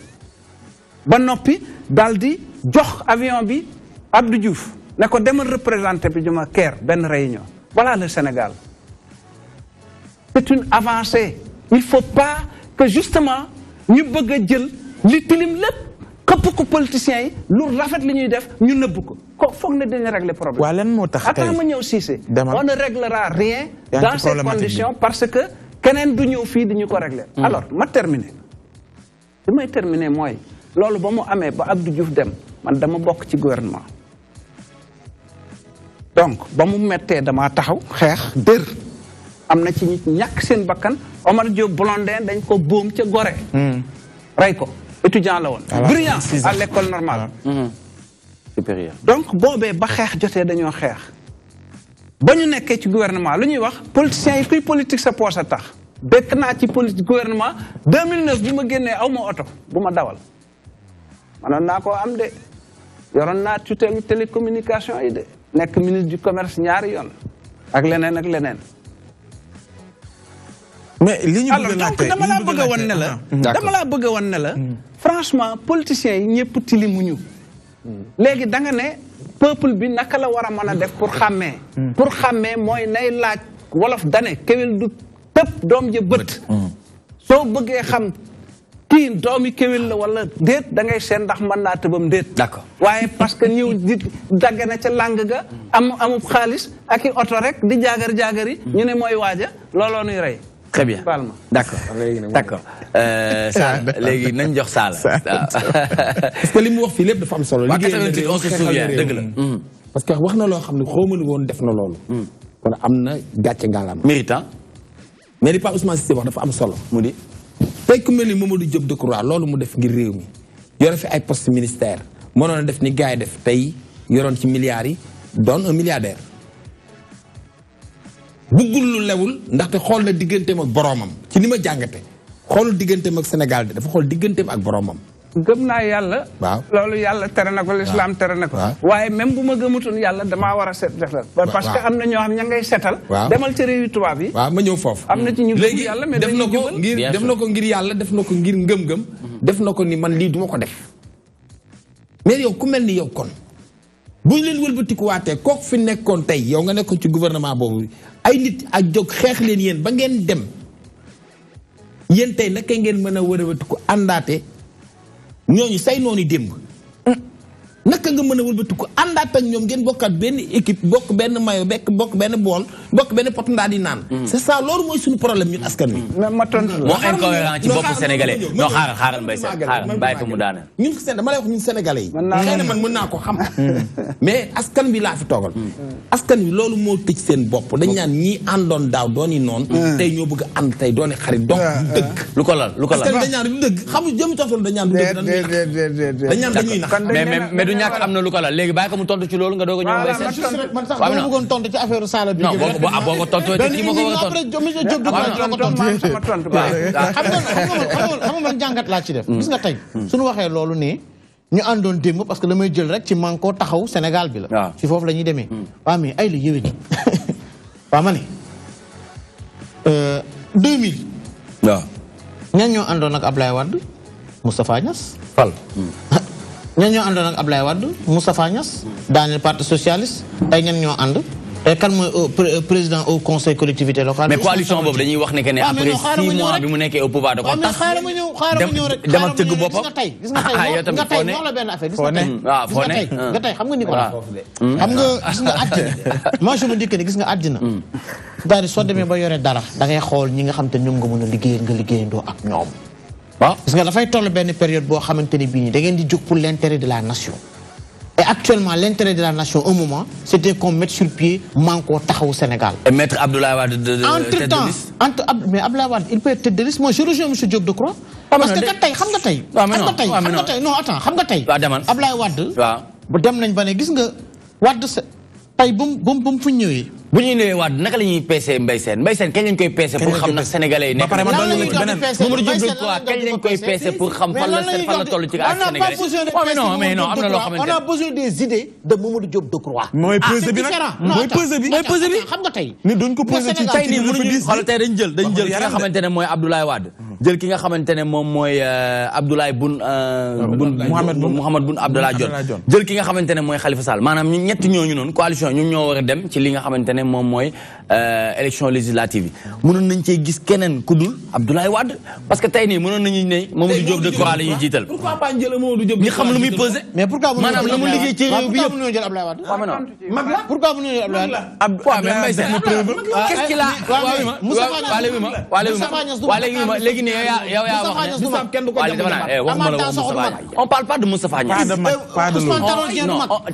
ba noppi daal di jox avion bi Abdou Diouf ne ko demal représenté bi juma Caire benn réunion voilà le Sénégal c'est une avancée il faut pas que justement ñu bëgg a jël li tilim lépp këpp ko politiciens yi lu rafet li ñuy def ñu nëbb ko foog ne dañu régler problème. waa lan moo tax tey attends ma ñëw Cissé. on ne réglera rien dans ces conditions parce que keneen du ñëw fii di ñu ko régler. alors ma terminer li may terminer mooy loolu ba mu amee ba Abdou Diouf dem man dama bokk ci gouvernement. donc ba mu mettee damaa taxaw xeex dër am na ci nit ñàkk seen bakkan Omar Diop Blondin dañ ko boom ca Gorée. rey ko. étudiant la woon brillant à l'école normale supérieur donc boobee ba xeex jotee dañoo xeex ba ñu nekkee ci gouvernement lu ñuy wax politiciens yi kuy politique sa poche a tax bekk naa ci politique gouvernement 2009 bi ma génnee aw ma oto bu ma dawal manoon naa koo am de yoroon naa tutelle télécommunication yi de nekk ministre du commerce ñaari yoon ak leneen mais li ñu alors donc dama laa bëgg a wan ne la dama laa bëgg a wan ne la franchement politiciens yi ñëpp tilimuñu léegi da nga ne peuple bi naka la war a mën a def pour xàmmee mooy nay laaj wolof dane kéwél du tëb doom ja bët soo bëggee xam kii doomi kéwél la wala déet da ngay seen ndax mën naa tëbam déet d'accord waaye parce que ñëw di dagge na ca làng ga amub xaalis ak i oto rek di jaagar yi ñu ne mooy waaja looloo nuy rey. Très bien. D'accord. Légui nañ jox Sala. Parce que li mu wax fii lépp dafa am solo. 88 on se souvient dëgg la. parce que wax na loo xam ne xawma ni woon def na loolu. kon am na gàcce ngalaama. méritant. mais li Pa Ousmane Cissé wax dafa am solo. mu di tey ku mel ni Mamadou Diop Decroix loolu mu def ngir réew mi yore fi ay poste ministère mënoon a def ni gars yi def tey yoroon ci milliards yi doon un milliardaire. buggul lu lewul ndaxte xool na digganteem ak boromam ci ni ma jàngate xoolul digganteem ak Sénégal de dafa xool digganteem ak boromam. gëm naa yàlla. waaw loolu yàlla tere na ko l'islam tere na ko. waaye même bu ma gëmutoon yàlla damaa war a set defal. parce que am na ñoo xam ña ngay setal. demal ci réewi tubaab yi. waaw ma ñëw foofu. am na ci ñu gëm yàlla mais def na ko ngir def na ko ngir yàlla def na ko ngir ngëm-ngëm. def na ko ni man lii duma ko def. mais yow ku mel ni yow kon bu ñu leen wëlbatikuwaatee kooku fi nekkoon tey yow nga nekkoon ci gouvernement boobu ay nit ak jóg xeex leen yéen ba ngeen dem yéen tey naka ngeen mën a wëlbatiku àndaate ñooñu say noonu démb naka nga mën a wëlbatiku àndaat ak ñoom ngeen bokkaat benn équipe bokk benn mayo bokk benn bool bokk benn pot ndaa di naan. c'est ça loolu mooy suñu problème ñun askan wi. ma tontu la moo incohérent ci bopp sénégalais non xaaral mbay sax xaaral bàyyi ko mu daane. ñun dama lay wax ñun sénégalais yi. xëy na man mën naa ko xam. mais askan bi laa fi toogal. askan wi loolu moo tëj seen bopp dañ naan ñii àndoon daaw dooni noonu. tey ñoo bëgg a ànd tey dooni xarit donc du dëgg. lu ko lal askan dañ naan du dëgg xamu jëm tontu dañ naan du dëgg dañ naan dañuy nax. mais du ñàkk am na lu ko la léegi bàyyi ko mu tontu ci loolu nga doog a ñëw mbay seen. man sax dama bëggoon tontu ci affaire Sala bi. non boo ko tontoo ci kii ma ko war a tontu. xam nga man jàngat laa ci def. gis nga tey suñu waxee loolu ne ñu àndoon démb parce que la may jël rek ci Manko Taxawu Sénégal bi la. ci foofu la ñuy demee. waaw mais ay la yéwén waaw ma ne 2000. waaw. ñan ñoo àndoon ak Ablaye Wade Moustapha Niass. fal. ñan ñoo àndoon ak Ablaye Wade Moustapha Niasse daaneel parti socialiste ay ñan ñoo ànd kan mooy président au conseil collectivité locale. mais coalition boobu dañuy wax ne que ne après 6 mois bi mu nekkee au pouvoir da ko tas. xaaral ma ñëw rek dem ak tëgg boppam. gis nga tey wax la benn affaire gis nga tey xam nga ni ko xam nga gis nga àddina moi je me dis que ni gis nga àddina daal di soo demee ba yore dara da ngay xool ñi nga xam te ñoom nga mën a liggéey nga liggéeyandoo ak ñoom waaw gis nga dafay toll benn période boo xamante ni bii nii da ngeen di jóg pour l'intérêt de la nation. Et actuellement, l'intérêt de la nation, au moment, c'était qu'on mette sur pied Manko Tahaou Sénégal. Et mettre Abdoulaye Wade de tête de liste. Mais Abdoulaye Wade, il peut être tête de liste. Moi, je rejoins M. Diop Decroix. Parce que non, attends, Abdoulaye Wade, dem nañ ba ne gis nga Wade tay bum fu ñëwee bu ñuy ñëwee Wade naka la ñuy peesee Mbaye Sène kañ lañ koy peese pour xam nag sénégalais yi nekk Mamadou Diop Decroix kañ lañ koy peese pour xam fan la toll ci ak sénégalais mais non am na loo xamante on a besoin des idées de Mamadou Diop Decroix mooy pesé bi nag mooy pesé bi xam nga tey ni duñ ko pesé ci tey nii mënuñu xool tey dañ jël ki nga xamante ne mooy Abdoulaye Wade jël ki nga xamante ne moom mooy Abdoulaye Mouhamed Boun Abdallah Dionne jël ki nga xamante ne mooy Khalifa Sall maanaam ñett ñooñu noonu coalition ñoom ñoo war a dem ci li nga xamante ne moom mooy élection législative yi mënoon nañ cee gis keneen ku dul Abdoulaye Wade parce que tey nii mënoon nañu ne Mamadou Diop Decroix la ñuy jiital pourquoi pas jël Mamadou Diop ñi xam lu muy pesé mais pourquoi maanaam la mu liggéey ci réew bi yëpp mënuñoo jël Abdoulaye Wade mag la pourquoi mënuñoo jël Abdoulaye Wade qu'est-ce qu'il a léegi nii yow yaa wax ne on parle pas de Moustapha Niasse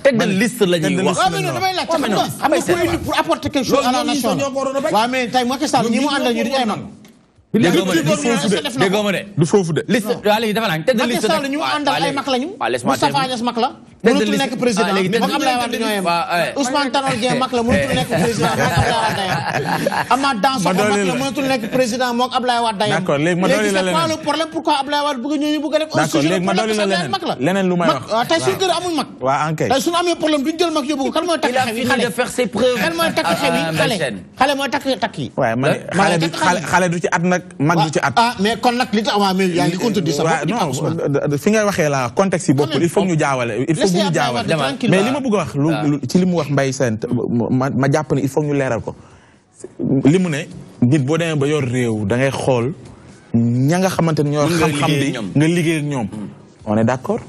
tête de liste la ñuy wax pour apporter quelque chose à la nation. waaw mais tey Macky Sall ñi mu àndal ñu di ay mag. déggoo ma de du foofu de. liste waaw léegi dafa naan tête de liste Macky Sall ñu mu àndal ay mag lañu. Moustapha Niasse mag la. mënatul nekk président moom Abdoulaye Wade ñoo yem. Ousmane Tanor Dieng mag la mënatul nekk président moom Abdoulaye Wade yem. Amath Dansokho mag la mënatul nekk président moom Abdoulaye Wade yem. d'accord léegi ma dolli la leneen léegi c'est quoi le problème pourquoi Abdoulaye Wade bëgg ñooñu bëgg a def. d'accord léegi ma dolli la leneen lu may wax. waaw tey suñu kër amuñ mag. waaw enquête tey suñu amee problème duñ jël mag yóbbu ko kan mooy takk xew yi il a fini de faire ses preuves. kan mooy takk xew yi xale mooy takk yi. waaye man xale du ci at nag mag du ci at. ah mais kon nag li tax waaw mais yaa ngi contredire sa bopp. non fi ngay waxee la contexte yi bokkul il faut ñu jaawale il faut ñu jaawale mais li ma bëgg a wax ci li mu wax Mbaye Sène ma jàpp ne il faut ñu leeral ko li mu ne nit boo demee ba yor réew da ngay xool ña nga xamante ne ñoo xam-xam bi nga liggéey ak ñoom on est d'accord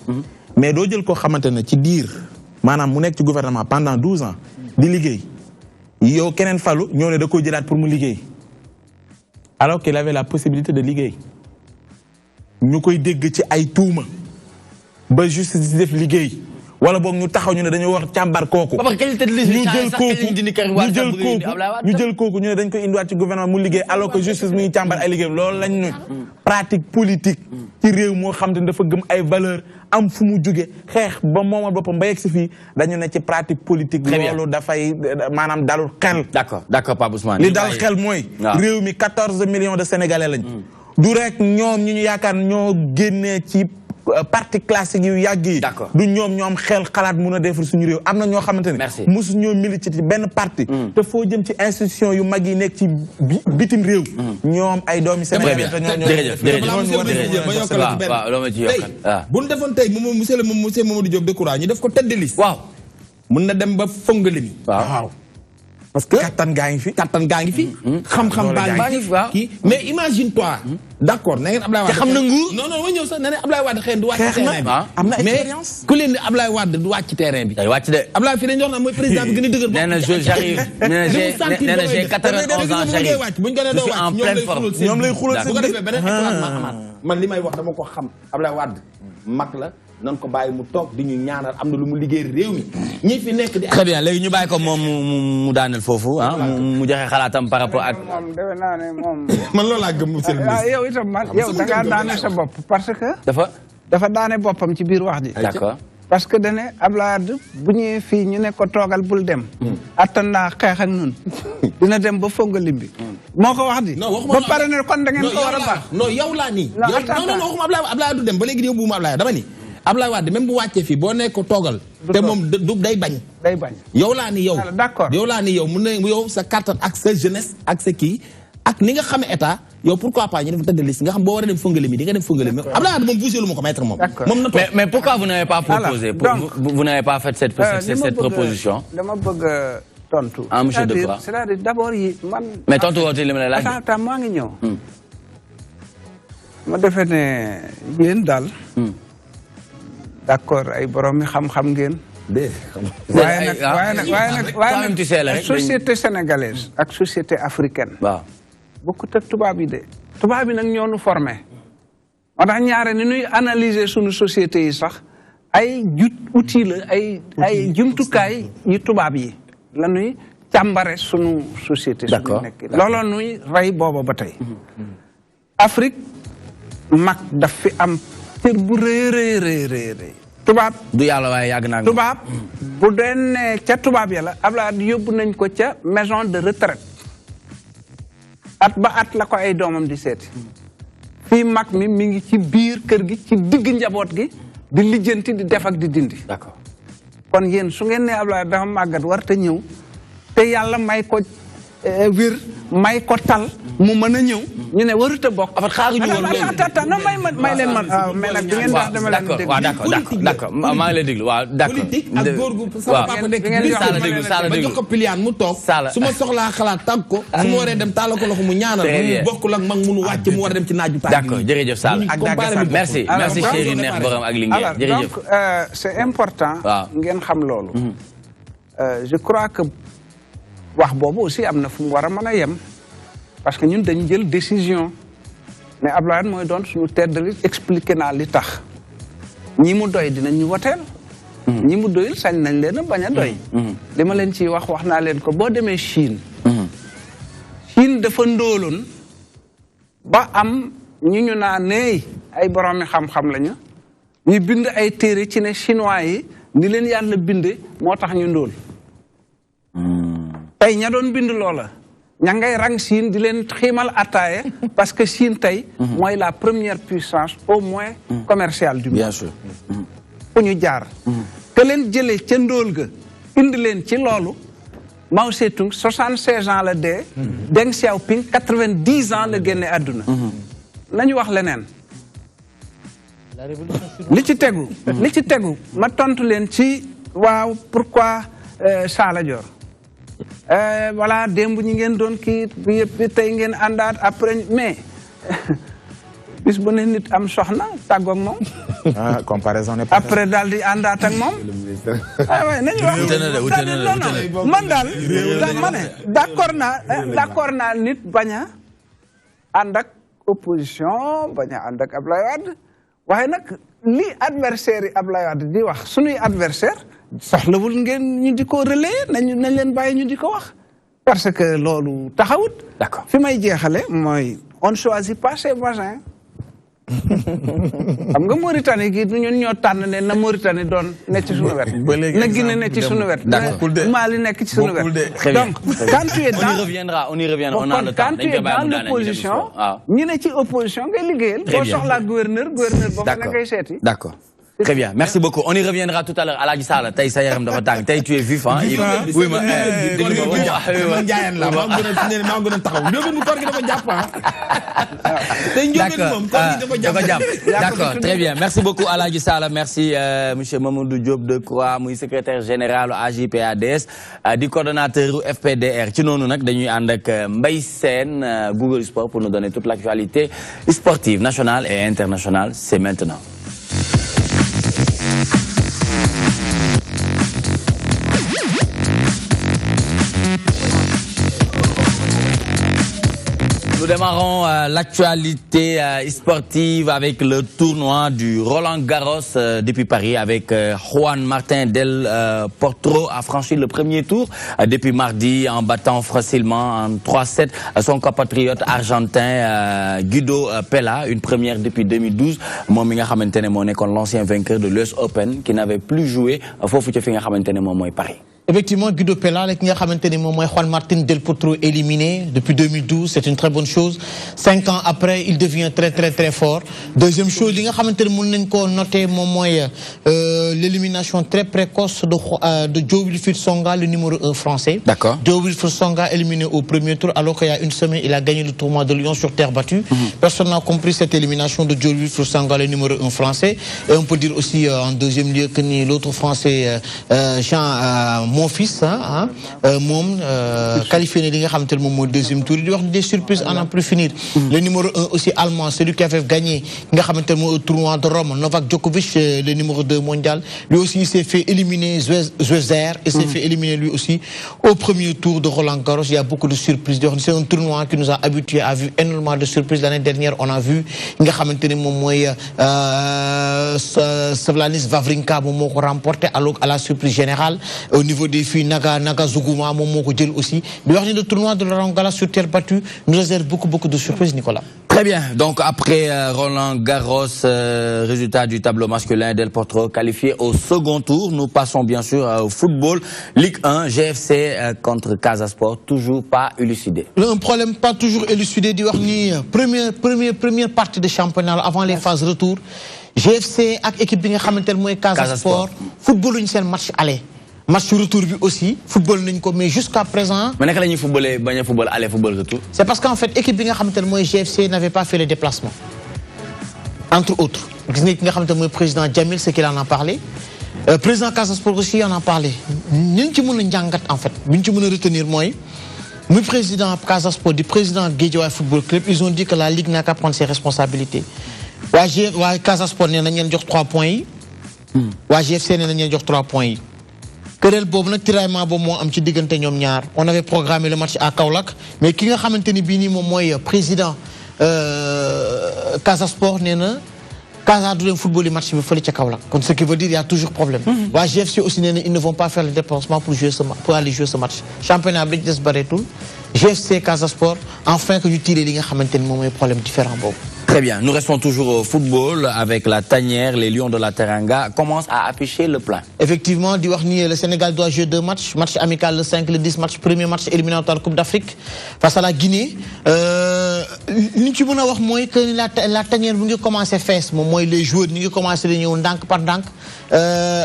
mais doo jël koo xamante ne ci diir maanaam mu nekk ci gouvernement pendant 12 ans di liggéey yow keneen falu ñoo ne da koo jëlaat pour mu liggéey alors qu'il avait la possibilité de liggéey ñu koy dégg ci ay tuuma ba justice def liggéey wala boog ñu taxaw ñu ne dañoo war càmbar kooku ñu jël kooku ñu ne dañ koy indiwaat ci gouvernement mu liggéey alors que justice mu ngi càmbar ay liggéeyam loolu lañ ñu pratique politique ci réew moo xam te ne dafa gëm ay valeur am fu mu jóge xeex ba moomal boppam ba yegg si fii dañu ne ci pratique politique loolu dafay maanaam dalul xel d'accord Pape Ousmane li dal xel mooy réew mi 14 millions de sénégalais lañ du rek ñoom ñu yaakaar ñoo génnee ci parti classique yu yàgg yi du ñoom xel xalaat mun a defar suñu réew am na ñoo xamante ne mosu ñoo milité ci benn parti te foo jëm ci institution yu mag yi nekk ci bitim réew ñoom ay doomi Sénégal bu ñu defoon tey monsieur Mamadou Diop Decroix ñu def ko tête de liste waaw mun na dem ba fongali mi waaw parce que kattan gaa ngi fi xam-xam baa ngi fi kii mais imagine toi d'accord na ngeen Ablaye Wade xam na nguur non ma ñëw sax na ne Ablaye Wade xëy du wàcc ci terrain bi am na expérience mais ku leen ni Ablaye Wade du wàcc ci terrain bi day wàcc de Ablaye fii dañu wax na mooy président bi gën a dëgër nee na j'arrive nee na j'ai 91 ans j'arrive buñ gënee doo wàcc ñoom lay xulal bu ko defee beneen éclatement amaat man li may wax dama ko xam Ablaye Wade mag la nan ko bàyyi mu toog di ñu ñaanal am na lu mu liggéey réew mi ñi fi nekk di très bien léegi ñu bàyyi ko moom mu daaneel foofu mu joxe xalaatam par rapport ak moom defe naa ne moom man loolu laa gëm monsieur le ministre yow itam yow da ngaa daane sa bopp parce que dafa daane boppam ci biir wax ji d'accord parce que dane Abdoulaye Wade bu ñëwee fii ñu ne ko toogal bul dem attan naa xeex ak nun dina dem ba fongalim bi moo ko wax di ba pare ne kon da ngeen ko war a baax non yow laa nii non waxuma Abdoulaye du dem ba léegi yow buuma Abdoulaye dama ni Abdoulaye Wade même bu wàccee fii boo nekk ko toogal te moom du day bañ yow laa ni yow d'accord yow laa ni yow mun na yow sa kattan ak sa jeunesse ak sa kii ak ni nga xame état yow pourquoi pas ñu def tête de liste nga xam boo war a dem fëngale mi di nga dem fëngale mi Abdoulaye Wade moom bougé lu ma ko mettre moom mais pourquoi vous n'avez pas proposé vous n'avez pas fait cette proposition dama bëgg tontu monsieur Decroix c'est-à-dire d'abord yi man mais tontu woo li ma lay laaj attends maa ngi ñëw ma defee ne yéen daal d'accord ay borom mi xam-xam ngeen waaye nag société sénégalaise ak société africaine waaw bokkut ak tubaab yi de tubaab yi nag ñoo nu formé moo tax ñaare ni ñuy analyser suñu société yi sax ay outil la ay jumtukaay yu tubaab yi la ñuy càmbare suñu société suñu nekk looloo nuy rey booba ba tey Afrique mag daf fi am cër bu rëy tubaab du yàlla waaye yàgg naa tubaab bu deen ca tubaab ya la Abdoulaye yóbbu nañ ko ca maison de retraite at ba at la ko ay doomam di seeti fii mag mi ngi ci biir kër gi ci digg njaboot gi di lijjanti di def ak di dindi d'accord kon yéen su ngeen ne Abdoulaye dafa màggat war te ñëw te yàlla may ko wir may ko tal mu mën a ñëw ñu ne warut a bokk. en fait xaaruñu woon loolu non may leen man mais nag bi ngeen wax dama leen déglu. waaw d'accord maa ngi lay déglu waaw d'accord. politique ak góor gu sama papa nekk Sala ma jox ko piliyaan mu toog. su ma soxlaa xalaat tàgg ko. su ma waree dem taal ko loxo mu ñaanal. mu bokkul ak mag munu wàcc mu war a dem ci naaju tàgg. d'accord jërëjëf Sala merci chéri neex borom ak Linguère jërëjëf. donc c'est important. ngeen xam loolu. je crois que wax boobu aussi am na fu mu war a mën a yem. parce que ñun dañu jël décision mais Abdoulaye mooy doon suñu tête de liste expliqué naa li tax ñi mu doy dinañ ñu woteel ñi mu doyul sañ nañ leen a bañ a doy li ma leen ciy wax naa leen ko boo demee Chine Chine dafa ndóoloon ba am ñu naa neey ay boroomi xam-xam lañu ñu bind ay téere ci ne chinois yi ni leen yàlla binde moo tax ñu ndóol tey ña doon bind loola ña ngay rang Chine di leen xiimal attaaye parce que Chine tey mooy la première puissance au moins commerciale du monde. Bien sûr. fu ñu jaar te leen jëlee ca ndóol ga indi leen ci loolu Mao Tse-tung 76 ans la dee Deng Xiaoping 90 ans la génne àdduna nañu wax leneen li ci tegu ma tontu leen ci waaw pourquoi Sala Dior voilà démb ñi ngeen doon kii bi yëpp tey ngeen àndaat après mais bis bu ne nit am soxna tàggoog moom. comparaison n'est pas après daal di àndaat ak moom. waaye nañu wax man daal ma ne d'accord naa nit bañ a ànd ak opposition bañ a ànd ak Abdoulaye Wade waaye nag li adversaire yi Abdoulaye Wade di wax suñuy adversaire soxlawul ngeen ñu di ko relayer nañ leen bàyyi ñu di ko wax parce que loolu taxawut. D'accord. fi may jeexale mooy on ne choisit pas ses voisins. xam nga Mauritanie gi ñun ñoo tànn ne na Mauritanie doon ne ci suñu wet. na Guinée ne ci suñu wet. D'accord. Mali nekk ci suñu wet. Très bien. donc quand tu es dans on y reviendra on a le temps quand tu es dans l'opposition ñi ne ci opposition ngay liggéeyal. boo soxlaa gouverneur boo fa na ngay seeti. D'accord. Très bien, merci beaucoup. On y reviendra tout à l'heure. Aladji Sala, tay sa yaram dafa tang. Tay tu es vif hein. Oui ma man jaayan la ma gën a taxaw ñoom koor gi dafa jàpp tay ñoom dafa jàpp. D'accord, très bien. Merci beaucoup Aladji Sala. Merci monsieur Mamadou Diop Decroix, muy secrétaire général AJ/PADS di coordonnateur FPDR. Ci nonu nak dañuy and ak Mbaye Sène Google Sport pour nous donner toute l'actualité sportive nationale et internationale. C'est maintenant. Nous démarrons l'actualité sportive avec le tournoi du Roland Garros depuis Paris avec Juan Martín del Potro a franchi le premier tour depuis mardi en battant facilement en 3-7 son compatriote argentin Guido Pella, une première depuis 2012 moom mi nga xamante ne moo nekkoon l'ancien vainqueur de l'US Open qui n'avait plus joué foofu ci fi nga xamante ne moom mooy Paris. Effectivement, Guido Pella, qui a Juan Martín del Potro éliminé depuis 2012, c'est une très bonne chose. 5 ans après, il devient très très très fort. Deuxième chose, il a noté l'élimination très précoce de Joe Wilfried Songa, le numéro 1 français. D'accord. Joe Wilfried Songa éliminé au premier tour, alors qu'il y a une semaine, il a gagné le tournoi de Lyon sur terre battue. Personne n'a compris cette élimination de Joe Wilfried Songa, le numéro 1 français. Et on peut dire aussi en deuxième lieu que l'autre français, Jean mon fils, qualifié au deuxième tour. Il y a des surprises à n'en plus finir. Le numéro 1 aussi allemand, celui qui avait gagné le tournoi de Rome, Novak Djokovic, le numéro 2 mondial. Lui aussi, il s'est fait éliminer Zverev, il s'est fait éliminer lui aussi au premier tour de Roland Garros. Il y a beaucoup de surprises. C'est un tournoi qui nous a habitués à vu énormément de surprises. L'année dernière, on a vu Slavnis Wawrinka remporté à la surprise générale. Au niveau des filles, Naga Zuguma, aussi. Le tournoi de Roland Garros sur terre battue nous réserve beaucoup de surprises, Nicolas. Très bien. Donc, après Roland Garros, résultat du tableau masculin, Del Potro qualifié au second tour. Nous passons bien sûr au football. Ligue 1, GFC contre Casa Sport, toujours pas élucidé. Un problème pas toujours élucidé. Première partie de championnat avant les phases retour. GFC avec équipe bi nga xamantene moy Casa Sport football ñu sen match aller match retour bi aussi football nañ ko mais jusqu'à présent mais naka lañuy footballé baña football aller football retour c'est parce qu'en fait équipe bi nga xamantene moy GFC n'avait pas fait le déplacement entre autres gis nga ki nga xamantene moy président Jamil c'est qu'il en a parlé président Casa Sport aussi en a parlé ñu ci mëna jangat en fait ñu ci mëna retenir moy le président Casa Sport du président Guédiawaye Football Club ils ont dit que la ligue n'a qu'à prendre ses responsabilités. Casa Sport nee na ñen jox 3 points yi GFC nee na ñen jox 3 points yi querelle bobu nak tiraillement bobu mo am ci digënté ñom ñaar on avait programmé le match à Kaolack mais ki nga xamanteni bi ni mom moy président Casa Sport nee na Casa du leen football match bi fele ci Kaolack kon ce qui veut dire il y a toujours problème GFC aussi nee na ils ne vont pas faire le déplacement pour aller jouer ce match championnat bi des bareetul GFC Casa Sport enfin que ñu tirer li nga xamanteni mom moy problème différent bobu. Très bien, nous restons toujours au football avec la tanière, les Lions de la Teranga commencent à afficher le plan. Effectivement, le Sénégal doit jouer 2 matchs, match amical le 5, le 10, premier match éliminatoire Coupe d'Afrique face à la Guinée. Nous avons que la tanière a commencé à faire, les joueurs ont commencé à faire dank par dank.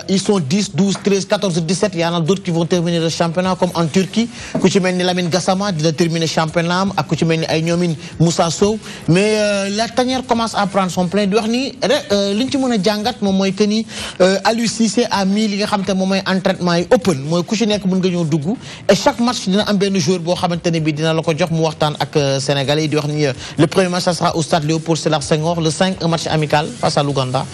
Ils sont 10, 12, 13, 14, 17, il y en a d'autres qui vont terminer le championnat comme en Turquie. Kouchimeni Lamine Gassama va terminer le championnat, Kouchimeni Aïnyomin Moussa Sow. Mais la tanière commence à prendre son plein. Li ñu ci mëna jangat mom moy que ni Aliou Cissé a mis li nga xamantene mom moy entraînement yi open moy ku ci nek mën nga ñëw dugg et chaque match dina am ben joueur bo xamantene bi dina la ko jox mu waxtaan ak sénégalais di wax ni le premier match ça sera au stade Léopold Sédar Senghor le 5 un match amical face à l'Ouganda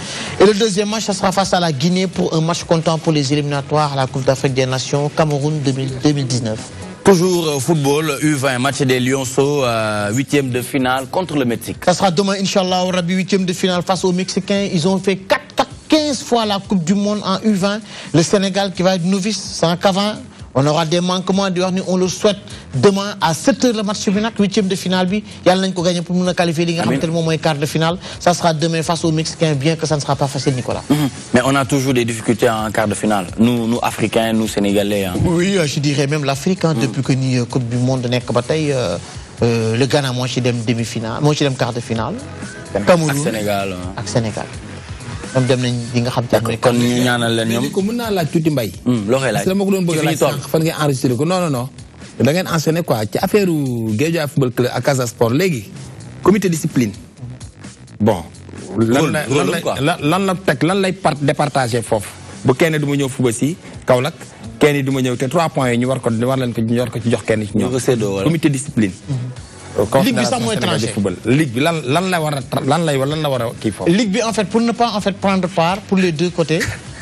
et le deuxième match ça sera face à la Guinée pour un match comptant pour les éliminatoires à la Coupe d'Afrique des Nations Cameroun 2019. Toujours au football, U20, match des Lionceaux, 8e de finale contre le Mexique. Ça sera demain, Inch'Allah, au Rabi, 8e de finale face aux Mexicains. Ils ont fait 15 fois la Coupe du Monde en U20. Le Sénégal qui va être novice, sans qu'avant. On aura des manquements, on le souhaite demain à 7h le match final, 8e de finale. Il y a un qui gagner pour nous qualifier les quart de finale. Ça sera demain face aux Mexicains, bien que ça ne sera pas facile, Nicolas. Mais on a toujours des difficultés en quart de finale. Nous Africains, nous Sénégalais. Hein. Oui, je dirais même l'Afrique, depuis que la Coupe du Monde n'est que bataille. Le Ghana, moi, je suis demi-finale. Moi, je suis quart de finale. Cameroun. Ak Sénégal. Ak Sénégal. ñoom dem nañ di nga xam te ne kon ñu ñaanal leen ñoom ko mën naa laaj tuuti mbay loo koy laaj dama ko doon bëgg laaj sànq fan ngeen enregistré ko non da ngeen enchaîné quoi ci affaire Guédiawaye Football Club ak Casa Sport léegi comité discipline bon lan la teg lan lay départager foofu bu kenn du ma ñëw fuba si Kaolack kenn du ma ñëw te 3 points yi ñu war leen ko ci jox kenn ci ñoom comité discipline ligue bi sax mooy tranché ligue bi lan la war a kii foofu ligue bi en fait pour ne pas en fait prendre part pour les deux côtés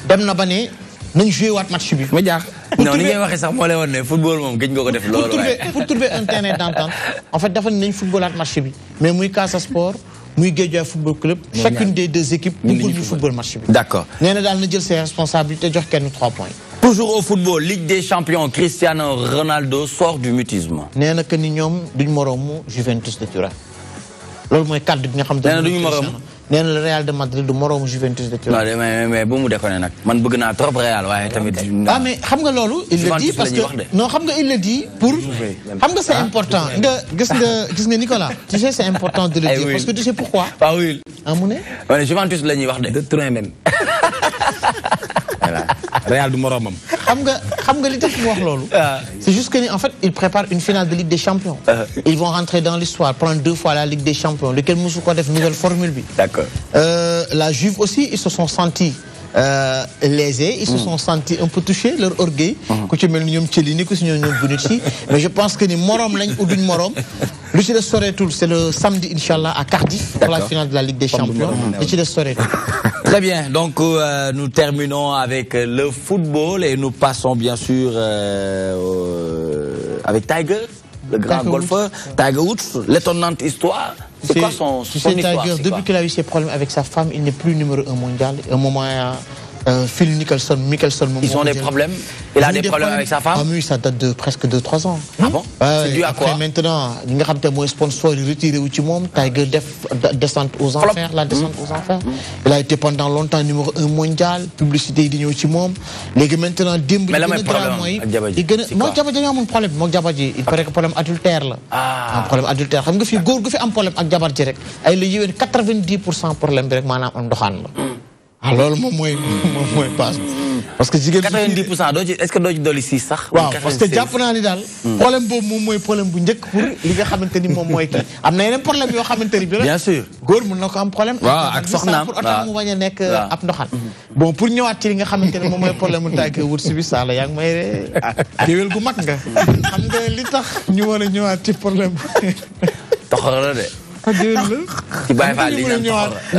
dem na ba ne nañ joué waat match bi ma jaax non ni ngay waxee sax moo lay woon ne football moom gëj nga ko def loolu pour trouver un terrain d'entente en fait dafa nañ footballaat match bi mais muy Casa Sport muy Guédiawaye Football Club chacune des deux équipes bëggul ñu football match bi d'accord nee na daal na jël ses responsabilités jox kenn 3 points. Toujours au football, Ligue des Champions, Cristiano Ronaldo sort du mutisme. nee na que ni ñoom duñ moroomu Juventus de Turin loolu mooy cadre bi nga xam ne duñu moroomu nee na le Real de Madrid du moroomu Juventus de Turin. non mais bu mu déconné nag man bëgg naa trop Real waaye tamit. ah mais xam nga loolu. il le dit parce que non xam nga il le dit pour. xam nga c'est important nga gis nga Nicolas. tu sais c'est important de le dire parce que tu sais pourquoi. ah oui. ah mu ne. waaye Juventus la ñuy wax de. Turin même. voilà Real du moromam. xam nga li tax mu wax loolu. c'est juste que en fait ils préparent une finale de Ligue des Champions. Ils vont rentrer dans l'histoire prendre 2 fois la Ligue des Champions lequel musu ko def nouvelle formule bi. D'accord. La Juve aussi ils se sont sentis lésés, ils se sont sentis un peu touchés leur orgueil. Ku ci mel ni ñoom Thielini ku ci ñoom Bonucci mais je pense que ni morom lañ ou duñ morom. Lu ci des soreetul c'est le samedi inchallah à Cardiff pour la finale de la Ligue des Champions. Lu ci des soreetul. Très bien, donc nous terminons avec le football et nous passons bien sûr avec Tiger, le grand golfeur, Tiger Woods, l'étonnante histoire. C'est quoi son histoire? Tiger, depuis qu'il a eu ses problèmes avec sa femme, il n'est plus numéro 1 mondial. Un moment, Phil Mickelson. Ils ont des problèmes? Il a des problèmes avec sa femme? Ah oui, ça date de presque 2-3 ans. Ah bon? C'est dû à quoi? Après maintenant, il y a des sponsors retirés au Timon. Tiger descente aux enfers, la descente aux enfers. Il a été pendant longtemps numéro 1 mondial. Publicité au Timon. Maintenant, mais là, problème. Il paraît que problème adultère là. Un problème adultère. Xam nga fi góor gu fi am problème ak jabar ji rek ay la yéwén 90% problème bi rek maanaam am ndoxaan la. Ah loolu moom mooy passe. Parce que jigéen 90% est-ce que doo ci dolli 6 sax? waaw parce que jàpp naa ni daal. problème boobu moom mooy problème bu njëkk pour li nga xamante ni moom mooy kii. am na yeneen problème yoo xamante ni bi rek. bien sûr góor mën na ko am problème. waaw ak soxnaam pour autant mu bañ a nekk ab ndoxaan. bon pour ñëwaat ci li nga xamante ne moom mooy problème mu Tiger Woods bi Sala yaa ngi may géwél gu mag nga. xam nga li tax ñu war a ñëwaat ci problème. toxor la de. ci bàyyi fa li ñu